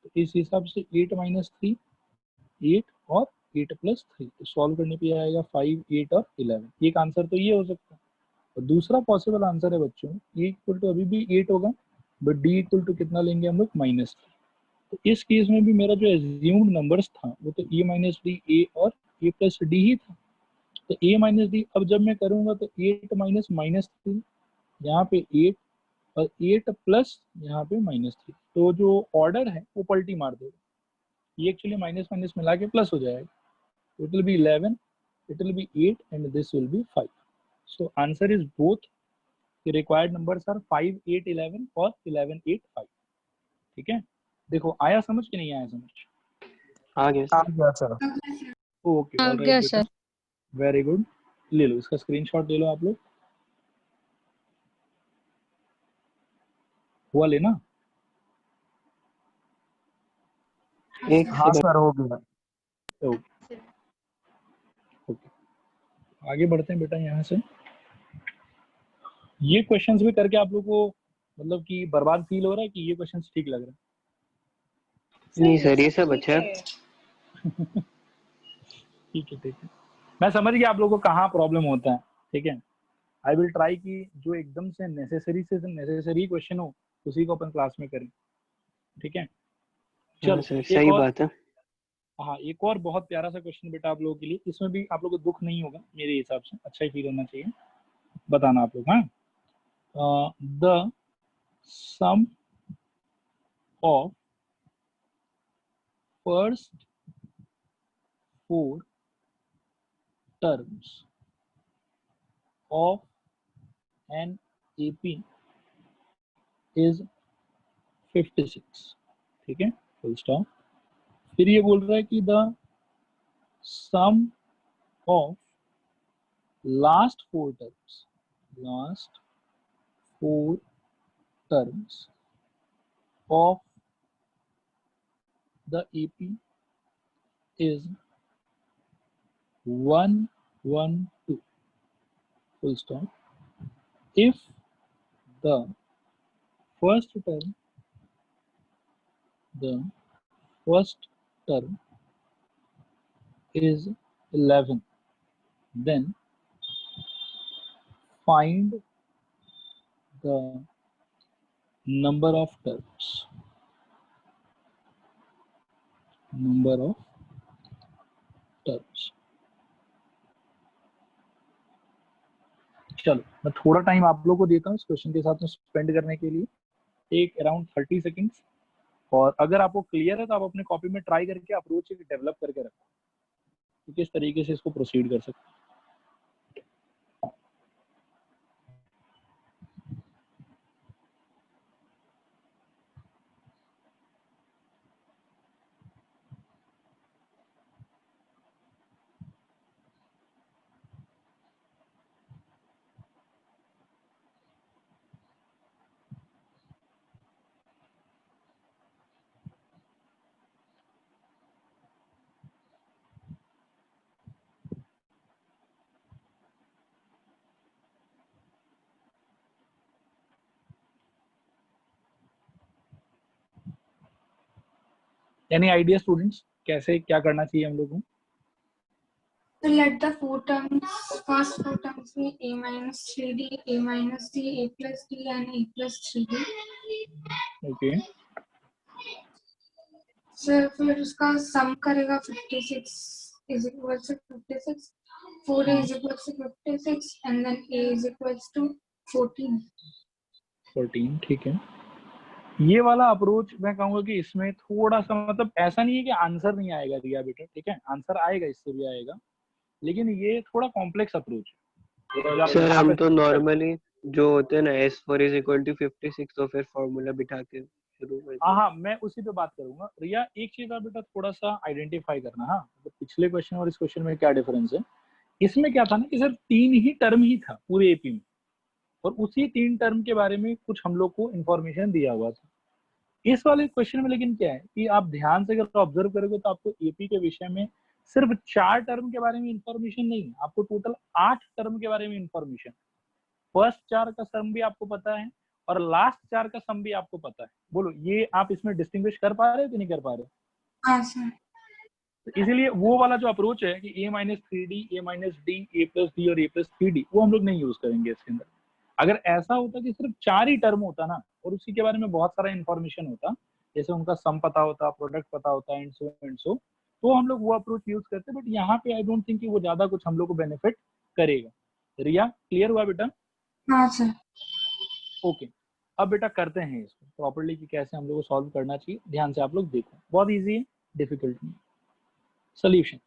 तो इस हिसाब से 8 माइनस 3 8 और 8 प्लस 3, तो सॉल्व करने पे आएगा 5 8 और 11। एक आंसर तो ये हो सकता है। और दूसरा पॉसिबल आंसर है बच्चों, a इक्वल टू अभी भी 8 होगा, बट d इक्वल टू कितना लेंगे हम लोग, माइनस। तो इस केस में भी मेरा जो एज्यूम्ड नंबर्स था वो तो a माइनस डी, a और a प्लस डी ही था। तो a माइनस डी अब जब मैं करूंगा तो 8 माइनस माइनस 3, यहाँ पे 8 और 8 प्लस यहाँ पे माइनस 3, तो जो ऑर्डर है वो पलटी मार देगा, ये एक्चुअली माइनस माइनस मिला के प्लस हो जाएगा। It will be 11, it will be 8 and this will be 5. So answer is both. The required numbers are 5 8 11 और 11 8 5, ठीक है। देखो आया समझ कि नहीं आया समझ?
आ गया
आ
सर।
गया सर।
ओके
आ
ऑलराइट
गया
बेटा,
सर।
Very good. ले लो इसका स्क्रीनशॉट ले लो आप लोग, हुआ लेना।
एक
हाँ
सेकंड।
सर हो गया।
ओके ओके, आगे बढ़ते हैं बेटा यहाँ से। ये क्वेश्चंस भी करके आप लोग को मतलब कि बर्बाद फील हो रहा है कि ये क्वेश्चंस ठीक लग रहा है?
नहीं सर ये सब
ठीक
अच्छा है।
है।
ठीक है ठीक है, मैं समझ गया आप लोगों को कहाँ प्रॉब्लम होता है, ठीक है। आई विल ट्राई कि जो एकदम से नेसेसरी क्वेश्चन हो उसी को अपन क्लास में करें, ठीक है।
हाँ
चलो
सर
एक
सही
और,
बात है।
हाँ एक और बहुत प्यारा सा क्वेश्चन बेटा आप लोगों के लिए, इसमें भी आप लोगों को दुख नहीं होगा मेरे हिसाब से, अच्छा ही फील होना चाहिए, बताना आप लोग। हाँ, the sum of first 4 terms of an AP is 56, ठीक है, फुल स्टॉप। फिर ये बोल रहा है कि the sum of last 4 terms of the AP is 112, full stop, if the first term is 11, then find the number of terms, चलो मैं थोड़ा टाइम आप लोग को देता हूँ इस क्वेश्चन के साथ में स्पेंड करने के लिए, एक अराउंड 30 सेकेंड्स। और अगर आपको क्लियर है तो आप अपने कॉपी में ट्राई करके अप्रोच डेवलप करके रखो कि किस तरीके से इसको प्रोसीड कर सकते हैं। एनी आइडिया स्टूडेंट्स, कैसे क्या करना चाहिए हम लोगों को?
So let the first four terms be a minus 3d, a minus d, a plus d and a plus 3d.
Okay,
So फिर उसका सम करेगा 56 is equal to 56, 4a is equal to 56 and then a is equal to 14.
14, ठीक है। ये वाला अप्रोच मैं कहूंगा कि इसमें थोड़ा सा मतलब ऐसा नहीं है कि आंसर नहीं आएगा रिया बेटा, ठीक है, आंसर आएगा, इससे भी आएगा, लेकिन ये थोड़ा कॉम्प्लेक्स अप्रोच है।
सर हम तो नॉर्मली जो होते हैं ना S4 इज इक्वल टू 56 तो फिर फॉर्मूला बिठा के शुरू करते हैं।
हाँ, मैं उसी पे बात करूंगा। रिया एक चीज का बेटा थोड़ा सा आइडेंटिफाई करना, हाँ, तो पिछले क्वेश्चन और इस क्वेश्चन में क्या डिफरेंस है। इसमें क्या था ना कि सिर्फ 3 ही टर्म ही था पूरे एपी में, और उसी 3 टर्म के बारे में कुछ हम लोग को इन्फॉर्मेशन दिया हुआ था। इस वाले क्वेश्चन में लेकिन क्या है कि आप ध्यान से अगर ऑब्जर्व करोगे तो आपको एपी के विषय में सिर्फ 4 टर्म के बारे में इंफॉर्मेशन नहीं है, आपको टोटल 8 टर्म के बारे में इंफॉर्मेशन। फर्स्ट 4 का सम भी आपको पता है और लास्ट 4 का सम भी आपको पता है। बोलो, ये आप इसमें डिस्टिंग्विश कर पा रहे हो कि नहीं कर पा रहे?
हाँ सर।
तो इसीलिए वो वाला जो अप्रोच है कि a minus 3d, a minus d, a plus d और a प्लस 3d, वो हम लोग नहीं यूज करेंगे इसके अंदर। अगर ऐसा होता कि सिर्फ 4 ही टर्म होता ना और उसी के बारे में बहुत सारा इंफॉर्मेशन होता, जैसे उनका सम पता होता, प्रोडक्ट पता होता, एंड सो, तो हम लोग वो अप्रोच यूज करते। बट यहाँ पे आई डोंट थिंक कि वो ज्यादा कुछ हम लोग को बेनिफिट करेगा। रिया, क्लियर हुआ बेटा?
हाँ सर।
ओके, अब बेटा करते हैं इसको प्रॉपर्ली कि कैसे हम लोग को सॉल्व करना चाहिए। ध्यान से आप लोग देखो, बहुत इजी है, डिफिकल्ट नहीं। सोल्यूशन,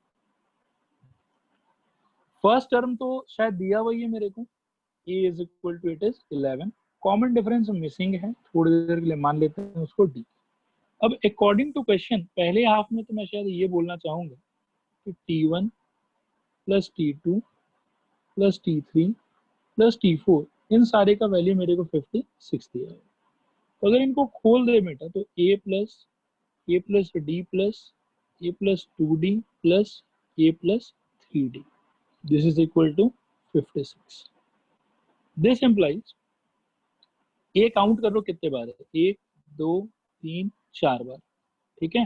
फर्स्ट टर्म तो शायद दिया हुआ ही है मेरे को, a is equal to it is 11, common difference missing है, थोड़ी देर के लिए मान लेते हैं उसको d। अब अकॉर्डिंग टू क्वेश्चन पहले हाफ में तो मैं शायद ये बोलना चाहूंगा कि t1 plus t2 plus t3 plus t4 इन सारे का वैल्यू मेरे को 56 दिया है। तो अगर इनको खोल दे बेटा तो a plus d plus a plus 2d plus a plus 3d, this is equal to 56। This implies a count कर लो कितने बार है, 1 2 3 4 बार, ठीक है।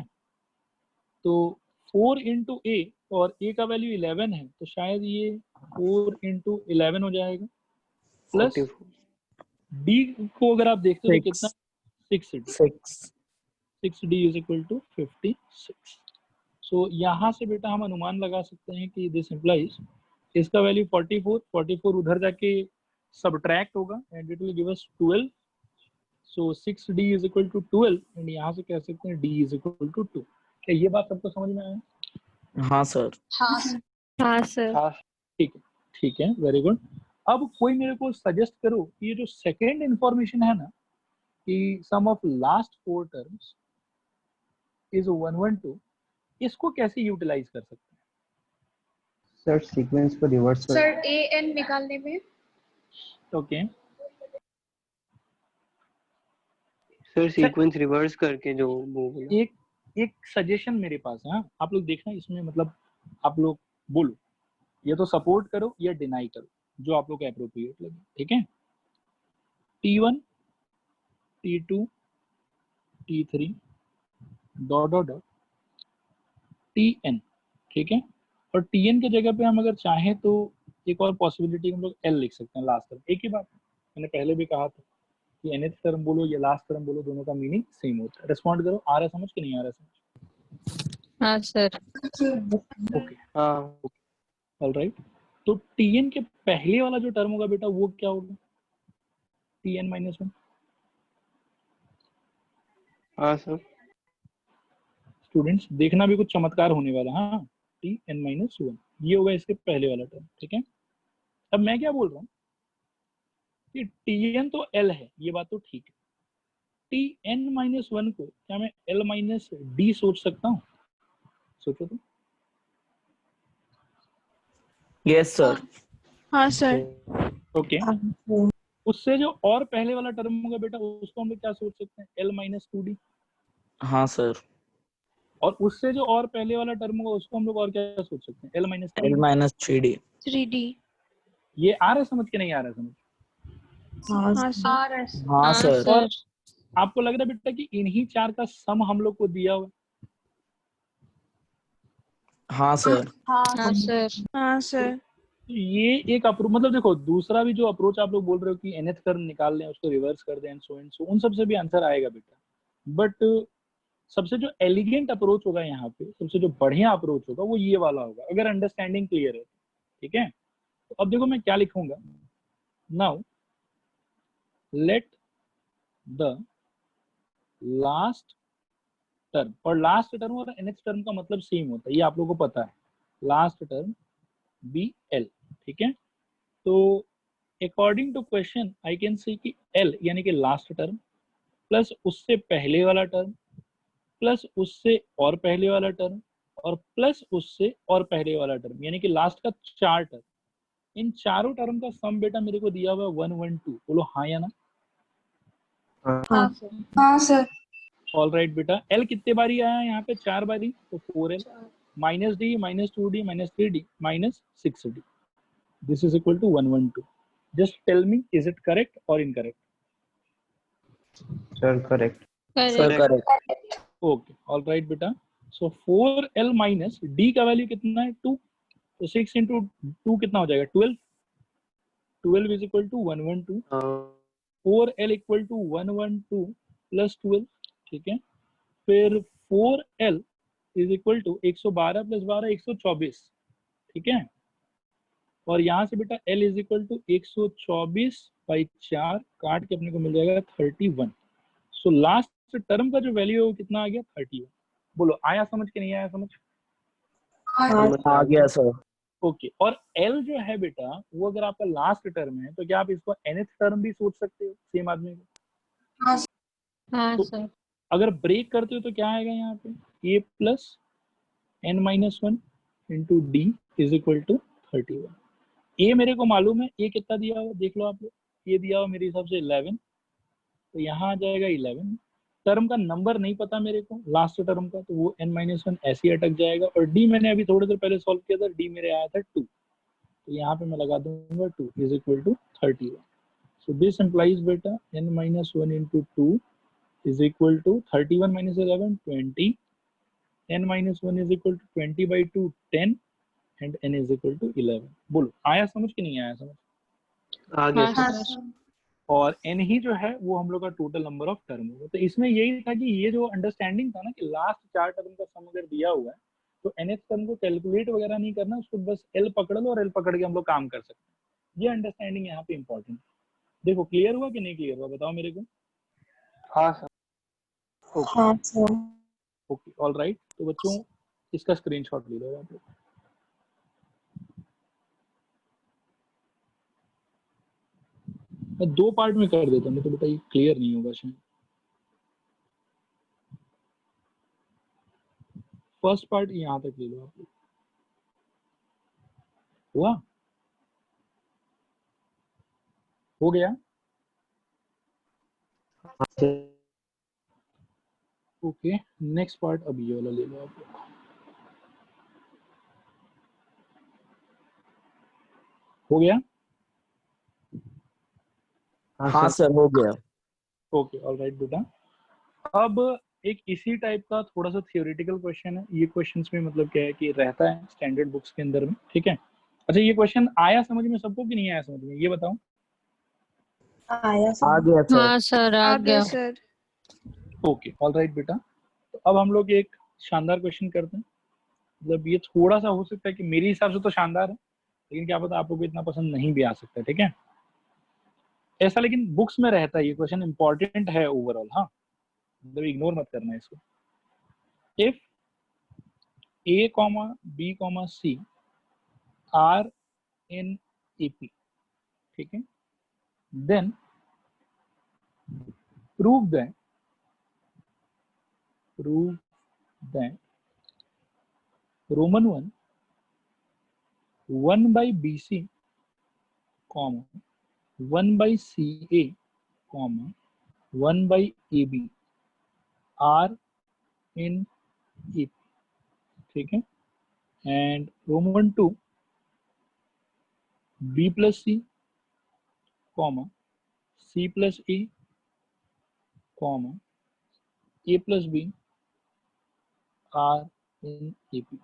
तो 4 इंटू a, और a का वैल्यू 11 है तो शायद ये 4 इंटू 11 हो जाएगा, प्लस d को अगर आप देखते हो तो कितना, 6d इज इक्वल टू 56। सो यहाँ से बेटा हम अनुमान लगा सकते हैं कि दिस इम्प्लाइज इसका वैल्यू 44 उधर जाके सब्ट्रैक्ट होगा and it will give us 12। So 6d is equal to 12 and यहाँ से कह सकते हैं d इज इक्वल टू 2। क्या ये बात सबको समझ में आया?
हाँ सर।
हाँ
हाँ सर।
ठीक है, वेरी गुड। अब कोई मेरे को सजेस्ट करो कि ये जो सेकेंड इंफॉर्मेशन है ना कि सम ऑफ लास्ट 4 टर्म्स इज 112, इसको कैसे यूटिलाइज कर सकते हैं?
सर सीक्वेंस को रिवर्स कर
सर ए एन निकालने में।
ओके
सर सीक्वेंस रिवर्स करके जो वो बोला।
एक सजेशन मेरे पास है, हाँ, आप लोग देखना इसमें, मतलब आप लोग बोलो, ये तो सपोर्ट करो या डिनाई करो, जो आप लोग को एप्रोप्रिएट लगे, ठीक है। T1 T2 T3 dot dot dot Tn, ठीक है। और Tn की जगह पे हम अगर चाहें तो एक और पॉसिबिलिटी हम लोग L लिख सकते हैं लास्ट टर्म। एक ही बात है, मैंने पहले भी कहा था कि nth टर्म बोलो या लास्ट टर्म बोलो, दोनों का मीनिंग सेम होता है। रिस्पॉन्ड करो, आ रहा है समझ कि नहीं आ रहा है समझ?
हाँ सर।
ओके,
हाँ
ऑलराइट। तो Tn के पहले वाला जो टर्म होगा बेटा वो क्या होगा? Tn minus 1।
हाँ सर।
स्टूडेंट्स देखना भी कुछ चमत्कार होने वाला, हाँ। Tn माइनस 1 ये होगा इसके पहले वाला टर्म, ठीक है। अब मैं क्या बोल रहा हूँ कि Tn तो L है, ये बात तो ठीक है। Tn माइनस 1 को क्या मैं L माइनस D सोच सकता हूँ? सोचो तो।
Yes sir.
हाँ सर।
ओके, उससे जो और पहले वाला टर्म होगा बेटा उसको हम लोग क्या सोच सकते हैं? L minus 2D।
हाँ सर।
और उससे जो और पहले वाला टर्म होगा उसको हम लोग और क्या सोच सकते हैं? L minus
L minus 3D।
3D।
ये आ रहा है समझ के नहीं आ रहा है समझ?
हाँ सर।
R S.
हाँ सर।
और आपको लग रहा है बेटा कि इन्हीं 4 का सम हम लोग को दिया हुआ है,
हाँ सर।
हाँ सर। हाँ सर।
तो ये एक अप्रोच, मतलब देखो दूसरा भी जो अप्रोच आप लोग बोल रहे हो कि nth टर्म निकाल लें उसको रिवर्स कर दें एंड सो उन सब से भी आंसर आएगा बेटा, बट सबसे जो एलिगेंट अप्रोच होगा यहाँ पे, सबसे जो बढ़िया अप्रोच होगा वो ये वाला होगा, अगर अंडरस्टैंडिंग क्लियर है, ठीक है। तो अब देखो मैं क्या लिखूंगा, now let the last term, और लास्ट टर्म और nth टर्म का मतलब सेम होता है, ये आप लोगों को पता है, लास्ट टर्म बी एल, ठीक है। तो according to question I can say कि एल यानी कि लास्ट टर्म प्लस उससे पहले वाला टर्म प्लस उससे और पहले वाला टर्म और प्लस उससे और पहले वाला टर्म, यानी कि लास्ट का 4 टर्म, इन चारों टर्म का सम बेटा मेरे को दिया हुआ है 112। बोलो हाँ या ना?
हाँ सर।
हाँ सर।
ऑल राइट बेटा, एल कितने बारी आया यहाँ पे? 4 बारी, तो 4l minus D minus 2d minus 3d minus 6d, this is equal to 112। Just tell me is it correct और incorrect?
Sir, correct.
Sir correct.
Okay all right बेटा, सो 4l माइनस d का वैल्यू कितना है? 2, तो 6 इंटू 2 कितना हो जाएगा? 12, 12 is equal to 112, 4l equal to 112 plus 12, ठीक है। फिर 4l is equal to 112 plus 12 124, ठीक है। और यहाँ से बेटा l is equal to 124 by 4 काट के अपने को मिल जाएगा 31। सो लास्ट टर्म का जो वैल्यू है वो कितना आ गया? 31। बोलो आया समझ के नहीं आया समझ?
आ गया सर।
ओके और l जो है बेटा वो अगर आपका लास्ट टर्म है तो क्या आप इसको nth टर्म भी सोच सकते हो सेम आदमी को?
हाँ
तो
सर।
अगर ब्रेक करते हो तो क्या आएगा यहाँ पे? a plus n minus 1 into d is equal to 31। a मेरे को मालूम है, a कितना दिया हुआ देख लो आप लोग, ये दिया हुआ मेरे हिसाब से 11, तो यहाँ आ जाएगा 11। टर्म का नंबर नहीं पता मेरे को लास्ट टर्म का, तो वो n माइनस 1 ऐसे ही अटक जाएगा। और d मैंने अभी थोड़ी देर पहले सॉल्व किया था, d मेरे आया था 2, तो यहाँ पे मैं लगा दूंगा 2 is equal to 31। So this implies बेटा n minus 1 into 2 is equal to 31 minus 11 20, n minus 1 is equal to 20 by 2 10 and n is equal to 11। बोलो आया समझ कि नहीं आया समझ?
आ गया
हाँ
सर।
सर।
और n ही जो है वो हम लोग का टोटल नंबर ऑफ टर्म होगा। तो इसमें यही था कि ये जो अंडरस्टैंडिंग था ना कि लास्ट 4 टर्म का सम अगर दिया हुआ है तो nth टर्म को कैलकुलेट वगैरह नहीं करना, उसको बस l पकड़ लो और l पकड़ के हम लोग काम कर सकते हैं। ये अंडरस्टैंडिंग यहाँ पे इंपॉर्टेंट। देखो क्लियर हुआ कि नहीं क्लियर हुआ बताओ मेरे को?
हाँ सर।
हाँ सर।
ओके ऑल राइट, तो बच्चों इसका स्क्रीनशॉट ले लो आप लोग। मैं 2 पार्ट में कर देता हूँ, नहीं तो बेटा ये क्लियर नहीं होगा शायद। फर्स्ट पार्ट यहाँ तक ले लो आप लोग। हुआ? हो गया? ओके नेक्स्ट पार्ट अब ये वाला ले लो आप लोग। हो गया?
हाँ सर हो गया।
ओके ऑल राइट बेटा, अब एक इसी टाइप का थोड़ा सा थियोरेटिकल क्वेश्चन है। ये क्वेश्चंस में मतलब क्या है कि रहता है स्टैंडर्ड बुक्स के अंदर में, ठीक है। अच्छा ये क्वेश्चन आया समझ में सबको कि नहीं आया समझ में, ये बताओ?
आ गया सर।
हाँ सर आ गया सर।
ओके ऑल राइट बेटा, तो अब हम लोग एक शानदार क्वेश्चन करते हैं। मतलब ये थोड़ा सा हो सकता है कि मेरे हिसाब से तो शानदार है, लेकिन क्या पता आपको इतना पसंद नहीं भी आ सकता, ठीक है। ऐसा लेकिन बुक्स में रहता है, ये क्वेश्चन इंपॉर्टेंट है ओवरऑल, हाँ मतलब इग्नोर मत करना इसको। If a comma b comma c are in AP, ठीक है, then prove that Roman 1 by BC comma 1 by CA comma 1 by AB are in AP, ठीक है। And Roman 2 B plus C comma C plus A comma A plus B are in AP।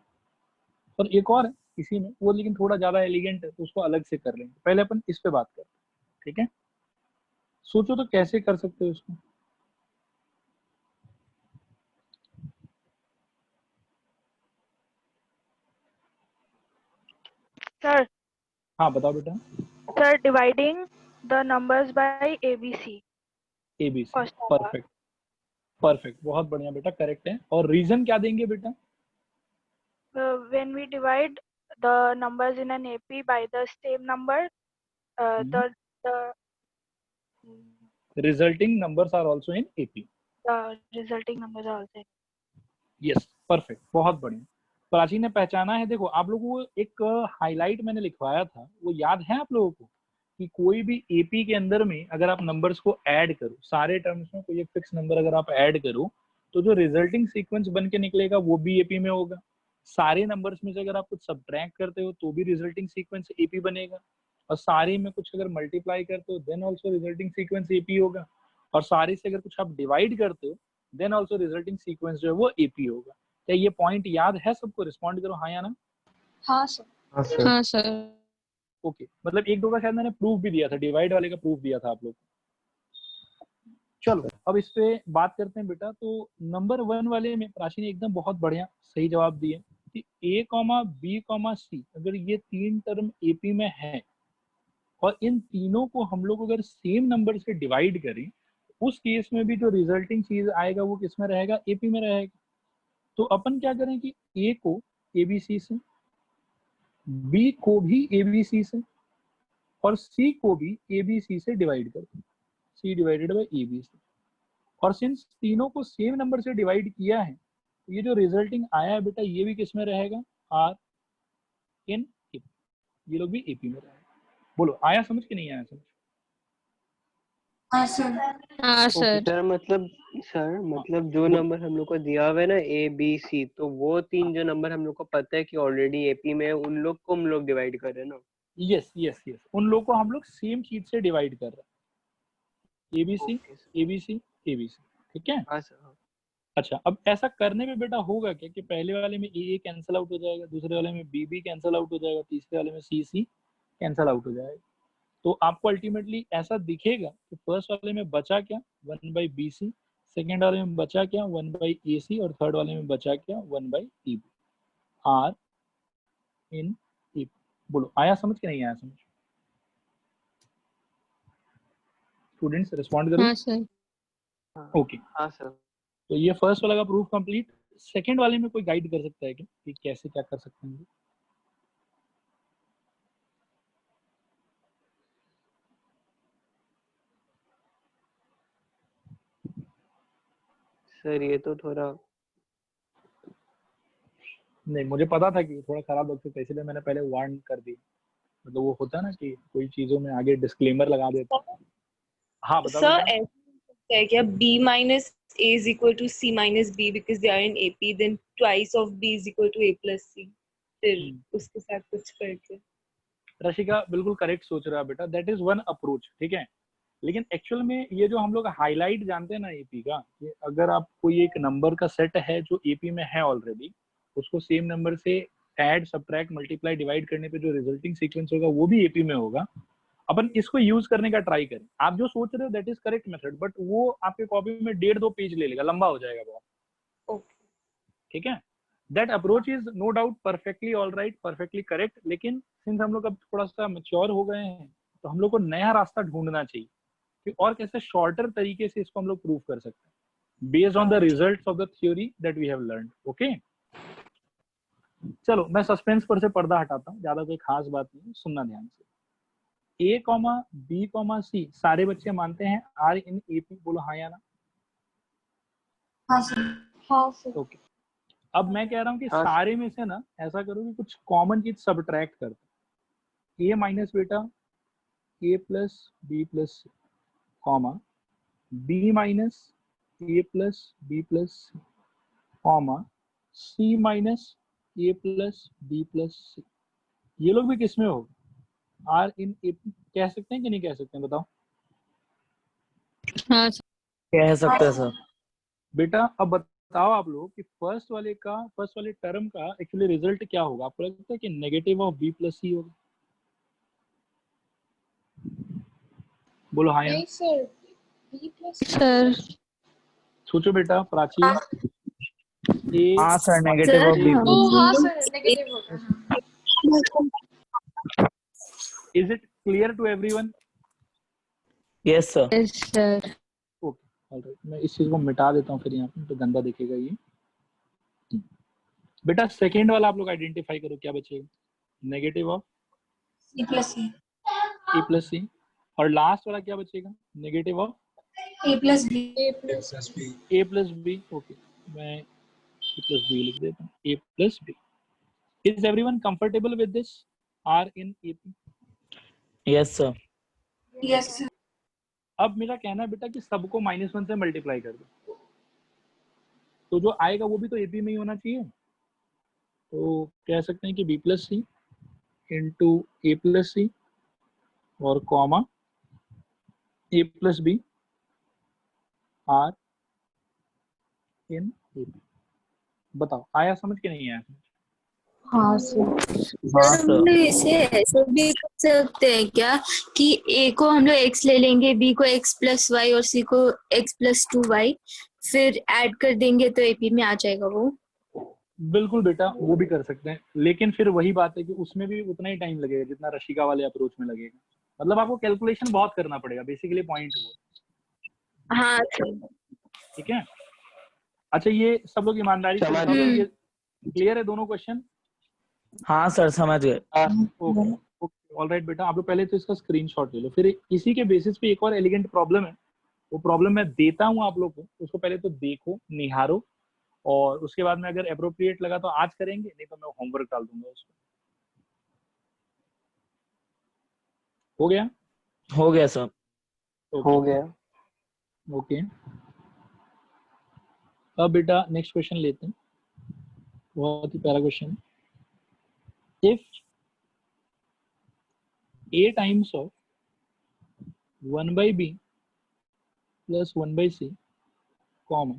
और एक और है इसी में, वो लेकिन थोड़ा ज्यादा एलिगेंट है, तो उसको अलग से कर लेंगे। पहले अपन इस पे बात करते हैं, ठीक है? सोचो तो कैसे कर सकते हो इसको।
सर
हाँ बताओ बेटा।
Sir dividing the numbers by ABC.
ABC, perfect perfect, बहुत बढ़िया बेटा, करेक्ट है। और रीजन क्या देंगे बेटा?
When we divide the numbers in an AP by the same number, the
resulting numbers are also in AP।
resulting numbers are also.
Yes perfect, बहुत बढ़िया। प्राची ने पहचाना है। देखो आप लोगों को एक हाईलाइट मैंने लिखवाया था, वो याद है आप लोगों को कि कोई भी AP के अंदर में अगर आप नंबर्स को ऐड करो, सारे टर्म्स में कोई एक फिक्स नंबर अगर आप ऐड करो, तो जो रिजल्टिंग सीक्वेंस बन के निकलेगा वो भी AP में होगा। सारे नंबर्स में से अगर आप कुछ सब्ट्रैक्ट करते हो तो भी रिजल्टिंग सीक्वेंस AP बनेगा, और सारे में कुछ अगर मल्टीप्लाई करते हो then also resulting sequence AP होगा, और सारे से अगर कुछ आप डिवाइड करते हो देन ऑल्सो रिजल्टिंग सीक्वेंस जो है वो AP होगा। क्या ये पॉइंट याद है सबको? रिस्पॉन्ड करो हाँ या ना।
हाँ सर।
हाँ सर।
हाँ सर।
ओके, मतलब एक दो का शायद मैंने प्रूफ भी दिया था, डिवाइड वाले का प्रूफ दिया था आप लोग। चलो अब इस पे बात करते हैं बेटा। तो नंबर 1 वाले में प्राची ने एकदम बहुत बढ़िया सही जवाब दिए कि A, B, C अगर ये 3 टर्म AP में है और इन तीनों को हम लोग अगर सेम नंबर से डिवाइड करें, उस केस में भी जो रिजल्टिंग चीज आएगा वो किस में रहेगा? AP में रहेगा। तो अपन क्या करें कि A को ABC से, B को भी ABC से, और C को भी ABC से डिवाइड कर दें, C डिवाइडेड बाई ABC। और सिंस तीनों को सेम नंबर से डिवाइड किया है, तो ये जो रिजल्टिंग आया है बेटा ये भी किस में रहेगा? R in AP। ये लोग भी AP में रहेगा। बोलो आया समझ कि नहीं आया समझ?
हाँ सर।
हाँ सर।
सर मतलब जो नंबर हम लोग को दिया हुआ है ना ABC, तो वो 3 जो नंबर हम लोग को पता है कि ऑलरेडी AP में है, उन लोग को हम लोग डिवाइड कर रहे हैं ना।
यस यस यस, उन लोग को हम लोग सेम चीज से डिवाइड कर रहे हैं, ABC ABC ABC, ठीक है?
हाँ सर।
अच्छा अब ऐसा करने में बेटा होगा क्या कि पहले वाले में A कैंसिल आउट हो जाएगा, दूसरे वाले में B कैंसिल आउट हो जाएगा, तीसरे वाले में C कैंसिल आउट हो जाएगा। तो आपको अल्टीमेटली ऐसा दिखेगा कि फर्स्ट वाले में बचा क्या? 1/BC, सेकेंड वाले में बचा क्या? 1/AC, और थर्ड वाले में बचा क्या? 1/EB। R in EP। बोलो आया समझ कि नहीं आया समझ? स्टूडेंट्स रिस्पॉन्ड करो।
हाँ सर।
ओके
हाँ सर।
तो ये फर्स्ट वाला का प्रूफ कंप्लीट। सेकंड वाले में कोई गाइड कर सकता है क्या कि कैसे क्या कर सकते हैं?
सर ये तो थोड़ा
नहीं, मुझे पता था कि थोड़ा खराब लग सकता है, इसलिए मैंने पहले वार्न कर दी। मतलब वो होता है ना कि कोई चीजों में आगे डिस्क्लेमर लगा देता है। हाँ बताओ
सर
बेटा।
ऐसा है क्या B minus A is equal to C minus B because they are in AP, then twice of B is equal to A plus C, फिर उसके साथ कुछ करके।
रशिका बिल्कुल करेक्ट सोच रहा है बेटा, दैट इज वन अप्रोच, ठीक है? लेकिन एक्चुअल में ये जो हम लोग हाईलाइट जानते हैं ना AP का, कि अगर आप कोई एक नंबर का सेट है जो AP में है ऑलरेडी, उसको सेम नंबर से ऐड सब्ट्रैक्ट मल्टीप्लाई डिवाइड करने पे जो रिजल्टिंग सीक्वेंस होगा वो भी AP में होगा। अपन इसको यूज करने का ट्राई करें। आप जो सोच रहे हो that is correct method, but वो आपके कॉपी में 1.5-2 पेज ले लेगा, लंबा हो जाएगा बहुत। ठीक है? That approach is no doubt perfectly all right, perfectly correct. लेकिन सिंस हम लोग अब थोड़ा सा मैच्योर हो गए हैं, तो हम लोग को नया रास्ता ढूंढना चाहिए कि और कैसे शॉर्टर तरीके से इसको हम लोग प्रूव कर सकते हैं based on the results of the theory that we have learned. Okay चलो मैं सस्पेंस पर से पर्दा हटाता हूँ, ज्यादा कोई खास बात नहीं, सुनना ध्यान से। A, B, C सारे बच्चे मानते हैं R in AP। बोलो हाँ या ना।
हाँ सर।
हाँ सर।
ओके अब मैं कह रहा हूँ कि सारे में से ना ऐसा करो कि कुछ कॉमन चीज सब्ट्रैक्ट कर दो। A माइनस बेटा A plus B plus C, comma B minus A plus B plus C, comma C minus A plus B plus C। ये लोग भी किस में होगा? R in AP। कह सकते हैं कि नहीं कह सकते हैं बताओ?
हाँ
कह सकते हैं सर।
बेटा अब बताओ आप लोग कि फर्स्ट वाले टर्म का एक्चुअली रिजल्ट क्या होगा? आपको लगता है कि नेगेटिव ऑफ बी प्लस सी होगा? बोलो हाँ या
नहीं सर, बी प्लस
सर
सोचो बेटा। प्राची ए
हाँ sir, negative
sir
of b
o
plus
हाँ
सी।
सर, नेगेटिव होगा हाँ।
Is it clear to everyone?
Yes sir.
Yes sir
okay all right, मैं इस चीज को मिटा देता हूँ फिर यहाँ पे तो गंदा दिखेगा ये। बेटा सेकेंड वाला आप लोग आइडेंटिफाई करो, क्या बचेगा? Negative of
C plus C.
A plus सी। और लास्ट वाला क्या बचेगा? Negative of
A plus B.
A plus
A plus B. Okay, मैं ए प्लस बी लिख देता हूँ, A plus B. Is everyone comfortable with this are in AP?
Yes sir.
Yes, sir.
अब मेरा कहना है बेटा कि सबको -1 से मल्टीप्लाई कर दो, तो जो आएगा वो भी तो एपी में ही होना चाहिए। तो कह सकते हैं कि b plus c into a plus सी और comma a plus b are in AP. बताओ आया समझ के नहीं आया?
हाँ सर।
हाँ
सर हम
सर।
लोग इसे ऐसे भी कर सकते हैं क्या कि ए को हम लोग x ले लेंगे, b को x प्लस वाई और c को x प्लस 2y, फिर ऐड कर देंगे तो एपी में आ जाएगा वो।
बिल्कुल बेटा, वो भी कर सकते हैं, लेकिन फिर वही बात है कि उसमें भी उतना ही टाइम लगेगा जितना रशिका वाले अप्रोच में लगेगा। मतलब आपको कैलकुलेशन बहुत करना पड़ेगा, बेसिकली पॉइंट वो।
हाँ सर।
ठीक है, अच्छा ये सब लोग ईमानदारी से बताओ कि ये क्लियर है दोनों क्वेश्चन?
हाँ सर, समझ गए।
ओके ओके ऑलराइट बेटा, आप लोग पहले तो इसका स्क्रीनशॉट ले लो, फिर इसी के बेसिस पे एक और एलिगेंट प्रॉब्लम है, वो प्रॉब्लम मैं देता हूँ आप लोग को, उसको पहले तो देखो, निहारो, और उसके बाद में अगर अप्रोप्रिएट लगा तो आज करेंगे, नहीं तो मैं होमवर्क डाल दूंगा उसको। हो गया?
हो गया सर।
हो गया।
ओके, अब बेटा नेक्स्ट क्वेश्चन लेते हैं, बहुत ही प्यारा question. If a times of 1/b प्लस 1/c comma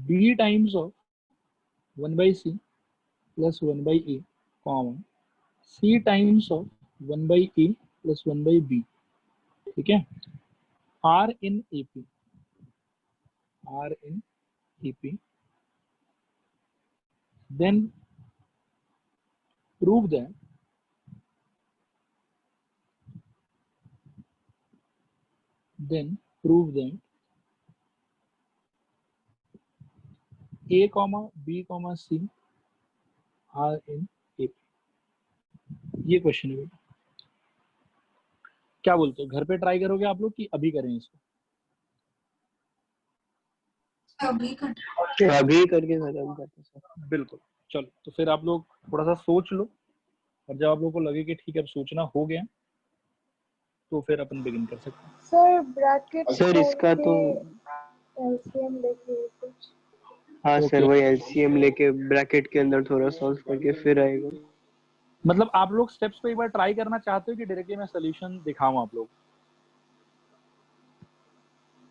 b times of 1/c प्लस 1/a comma c times of 1/a प्लस 1/b, ठीक है, are in AP, are in AP, then prove that a comma b comma c are in AP। ये क्वेश्चन है बेटा, क्या बोलते हो? घर पे ट्राई करोगे आप लोग कि अभी करें इसको?
अभी कर।
अभी करके खत्म करते सर।
बिल्कुल, चलो तो फिर आप लोग थोड़ा सा सोच लो, और जब आप लोग को लगे कि ठीक है अब सोचना हो गया, तो फिर अपन बिगिन कर सकते हैं।
सर ब्रैकेट
सर इसका तो
एलसीएम लेके कुछ।
हाँ सर,
Okay.
वही एलसीएम लेके ब्रैकेट के अंदर थोड़ा सॉल्व करके फिर आएगा।
मतलब आप लोग स्टेप्स को एक बार ट्राई करना चाहते हो कि डायरेक्टली मैं सोल्यूशन दिखाऊं आप लोग?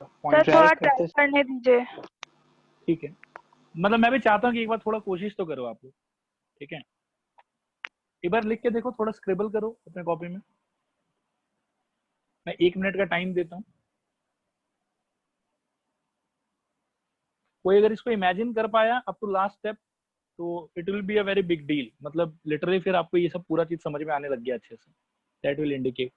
सर
Try
थोड़ा
करते
ट्राई करने दीजिए।
ठीक है, मतलब मैं भी चाहता हूँ कि एक बार थोड़ा कोशिश तो करो आप लोग, ठीक है? एक बार लिख के देखो, थोड़ा स्क्रिबल करो अपने कॉपी में, मैं 1 मिनट का टाइम देता हूँ। कोई अगर इसको इमेजिन कर पाया अप टू लास्ट स्टेप, तो it will be a very big deal, मतलब लिटरली फिर आपको ये सब पूरा चीज समझ में आने लग गया अच्छे से, दैट विल इंडिकेट।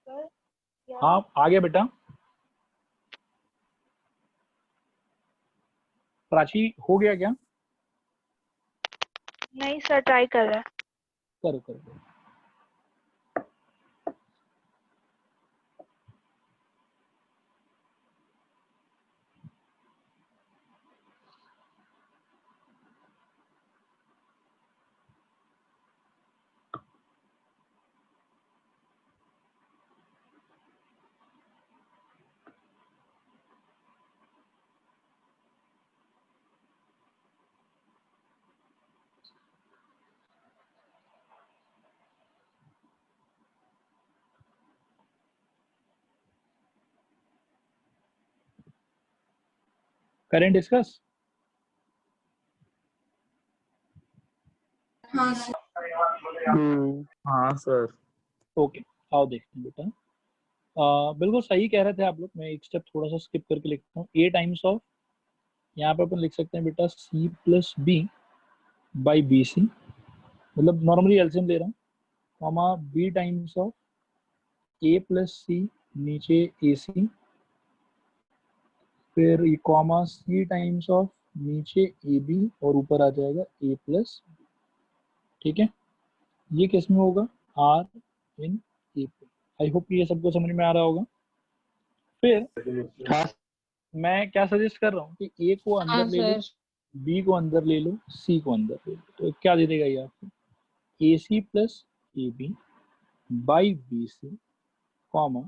सर
हाँ आ गया बेटा। प्राची हो गया क्या?
नहीं सर, ट्राई कर रहे हैं।
करो करो। Current discuss?
हाँ सर।
हाँ सर।
ओके, आओ देखते हैं बेटा। बिल्कुल सही कह रहे थे आप लोग। मैं एक स्टेप थोड़ा सा स्किप करके लिखता हूँ। a टाइम्स ऑफ, यहाँ पे अपन लिख सकते हैं बेटा c plus B by B C, मतलब नॉर्मली एलसीएम ले रहा हूँ, comma b times of a plus C नीचे ए सी, फिर ये कॉमा c टाइम्स ऑफ नीचे ए बी और ऊपर आ जाएगा a प्लस, ठीक है। ये किस में होगा? r इन ए पे। आई होप ये सबको समझ में आ रहा होगा। फिर
हाँ
मैं क्या सजेस्ट कर रहा हूँ कि a को अंदर ले लो, b को अंदर ले लो, c को अंदर ले लो, तो क्या दे देगा ये आपको? A C plus A B by B C, comma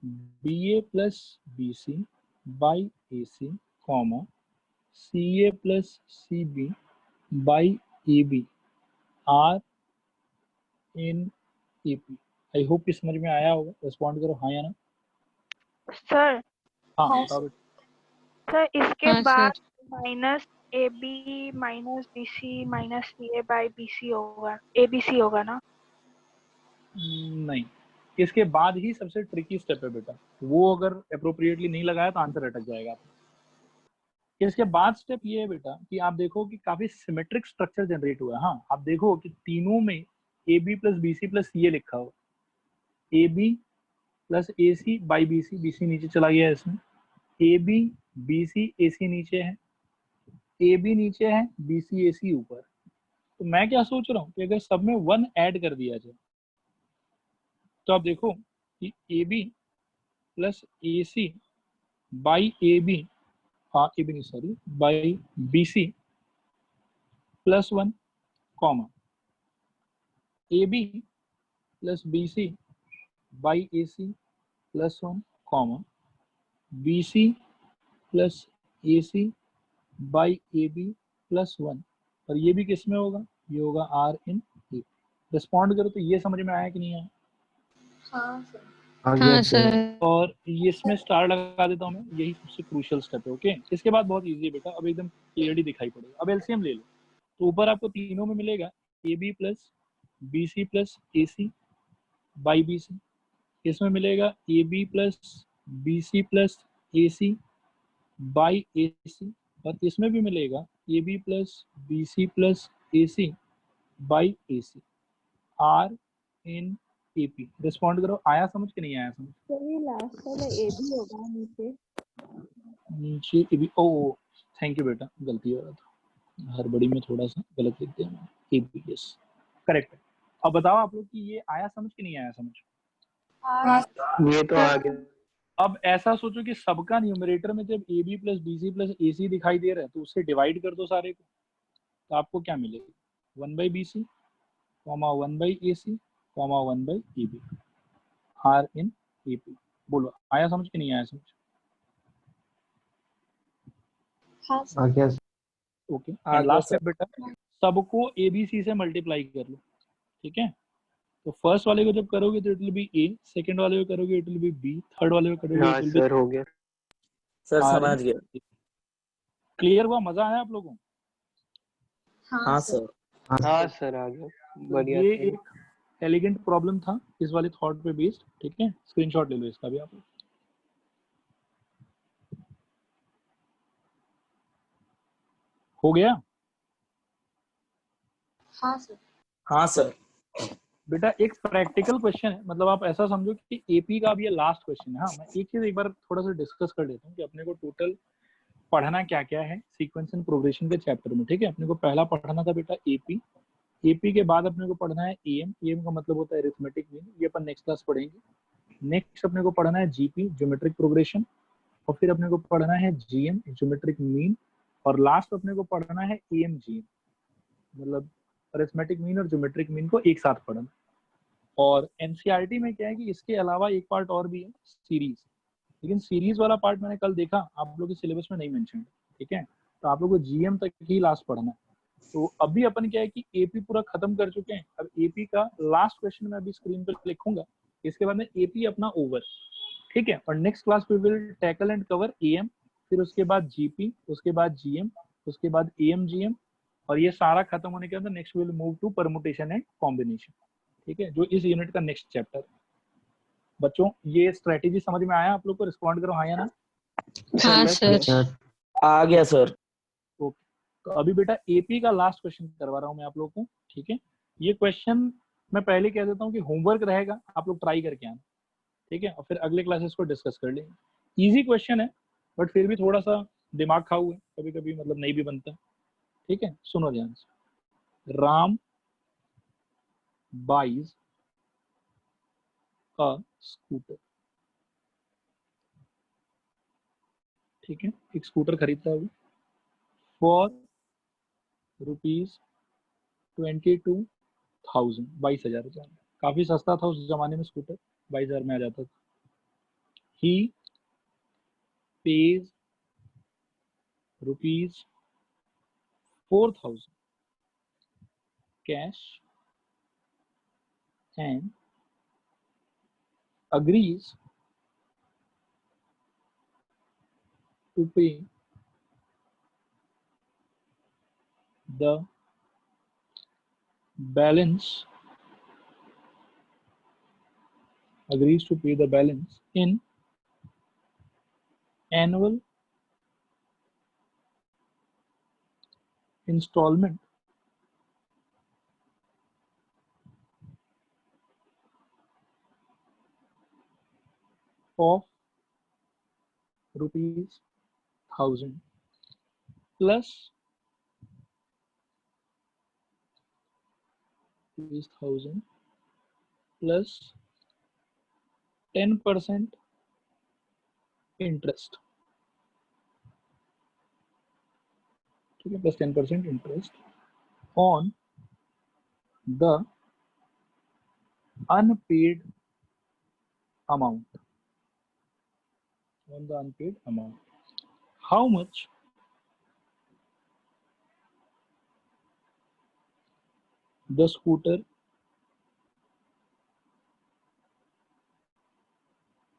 B A plus B C by A C, comma C A plus C B by A B are in A P. I hope ये समझ में आया होगा। रिस्पॉन्ड करो हाँ या ना।
सर
हाँ
हाँ,
बताओ बेटा।
सर इसके
हाँ,
बाद minus a b minus b c minus c a by B c होगा, ए बी सी होगा ना?
नहीं, इसके बाद ही सबसे ट्रिकी स्टेप है बेटा। वो अगर अप्रोप्रिएटली नहीं लगाया तो आंसर अटक जाएगा। इसके बाद स्टेप ये है बेटा कि आप देखो कि काफी सिमेट्रिक स्ट्रक्चर जनरेट हुआ है। हाँ, आप देखो कि तीनों में A B plus B C plus C A लिखा हो, A B plus A C by B C, B C नीचे चला गया है इसमें, ए बी बी सी ए सी नीचे है, ए बी नीचे है, बी सी ए सी ऊपर। तो मैं क्या सोच रहा हूँ कि अगर सब में 1 ऐड कर दिया जाए तो आप देखो कि a B plus A C by A b, हाँ ए बी नहीं sorry, by B C plus 1, comma a B plus B C by A C plus 1, comma b C plus A C by A B plus 1। और ये भी किस में होगा? ये होगा आर इन ए। रिस्पॉन्ड करो तो ये समझ में आया कि नहीं आया?
हाँ सर।
हाँ सर।
और ये इसमें स्टार लगा देता हूँ मैं, यही सबसे क्रूशियल स्टेप है। ओके, इसके बाद बहुत इजी है बेटा, अब एकदम क्लियरली दिखाई पड़ेगा। अब एलसीएम ले लो, तो ऊपर आपको तीनों में मिलेगा A B plus B C plus A C by B C, इसमें मिलेगा A B plus B C plus A C by A C, और इसमें भी मिलेगा A B plus B C plus A C by A C, are in A P. Respond करो, आया समझ के नहीं आया समझ?
सर ये लास्ट वाला ए बी होगा नीचे।
नीचे a b, oh thank you बेटा, गलती हो रहा था, हड़बड़ी में थोड़ा सा गलत लिख दिया मैंने। ए बी, यस करेक्ट है। अब बताओ आप लोग कि ये आया समझ कि नहीं आया समझ?
हाँ
ये तो आ गया।
अब ऐसा सोचो कि सबका न्यूमरेटर में जब A B plus B C plus A C दिखाई दे रहा है तो उससे डिवाइड कर दो सारे को, तो आपको क्या मिलेगा? 1 by B C, comma 1 by A C, comma 1 by A B, are in A P. बोलो आया समझ कि नहीं आया समझ?
हाँ
आ गया।
ओके, लास्ट स्टेप बेटा, सबको ए बी सी से मल्टीप्लाई कर लो, ठीक है। तो फर्स्ट वाले को जब करोगे तो it will be a, second वाले को करोगे it will be b, third वाले को करोगे
हाँ
इट विल
सर हो गया।
Sir
b.
समझ गया।
क्लियर हुआ? मजा आया आप लोगों को?
हाँ सर।
हाँ सर आ गया।
तो
बढ़िया
ये
था।
एक एलिगेंट प्रॉब्लम था इस वाले थॉट पे बेस्ड, ठीक है। स्क्रीनशॉट ले लो इसका भी आप लोग। हो गया
हाँ सर।
हाँ सर।
बेटा एक प्रैक्टिकल क्वेश्चन है, मतलब आप ऐसा समझो कि एपी का भी ये लास्ट क्वेश्चन है। हाँ, मैं एक चीज एक बार थोड़ा सा डिस्कस कर लेता हूँ कि अपने को टोटल पढ़ना क्या क्या है सीक्वेंस एंड प्रोग्रेशन के चैप्टर में, ठीक है। अपने को पहला पढ़ना था बेटा एपी, एपी के बाद अपने को पढ़ना है एएम, एएम का मतलब होता है अरिथमेटिक मीन, ये अपन नेक्स्ट क्लास पढ़ेंगे। नेक्स्ट अपने को पढ़ना है जीपी, ज्योमेट्रिक प्रोग्रेशन, और फिर अपने को पढ़ना है जीएम, ज्योमेट्रिक मीन, और लास्ट अपने को पढ़ना है एएम जीएम, मतलब अरिथमेटिक मीन और ज्योमेट्रिक मीन को एक साथ पढ़ना। और एनसीईआरटी में क्या है कि इसके अलावा एक पार्ट और भी है सीरीज, लेकिन सीरीज वाला पार्ट मैंने कल देखा आप लोग के सिलेबस में नहीं मेंशन है, ठीक है। तो आप लोग को जीएम तक ही लास्ट पढ़ना है। तो अभी अपन क्या है कि एपी पूरा खत्म कर चुके हैं। अब एपी का लास्ट क्वेश्चन मैं अभी स्क्रीन पर लिखूंगा, इसके बाद में एपी अपना ओवर, ठीक है। और next class we will tackle and cover AM, फिर उसके बाद जीपी, उसके बाद जीएम, उसके बाद एएमजीएम, और ये सारा खत्म होने के बाद next will move to permutation and combination. ठीक है, जो इस यूनिट का नेक्स्ट चैप्टर। बच्चों ये स्ट्रेटेजी समझ में आया आप लोग को? रिस्पॉन्ड करो हाँ या ना।
हाँ सर।
आ गया सर।
ओके, तो अभी बेटा एपी का लास्ट क्वेश्चन करवा रहा हूँ मैं आप लोग को। ठीक है, ये क्वेश्चन मैं पहले कह देता हूँ कि होमवर्क रहेगा, आप लोग ट्राई करके आना। ठीक है, और फिर अगले क्लासेस को डिस्कस कर लेंगे। इजी क्वेश्चन है बट फिर भी थोड़ा सा दिमाग खाऊ है, कभी कभी मतलब नहीं भी बनता। ठीक है, सुनो ध्यान से। Ram buys a scooter। ठीक है, एक स्कूटर खरीदता है वो फॉर ₹22,000, 22,000। काफी सस्ता था उस जमाने में स्कूटर, 22,000 में आ जाता था। ही page ₹4,000 cash and agrees to pay the balance in annual installment of ₹1,000 plus ₹1,000 plus 10% interest। ठीक है, plus 10% interest on the unpaid amount। On the unpaid amount, how much the scooter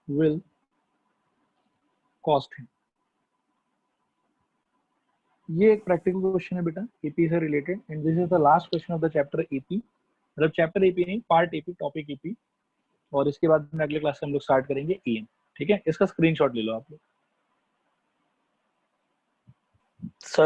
will cost him। ये एक प्रैक्टिकल क्वेश्चन है बेटा, एपी से related, and this is the last question of the chapter AP. मतलब चैप्टर एपी नहीं, पार्ट एपी, टॉपिक एपी। और इसके बाद में अगले क्लास से हम लोग स्टार्ट करेंगे एएम। ठीक है, इसका स्क्रीनशॉट ले लो आप लोग।
सर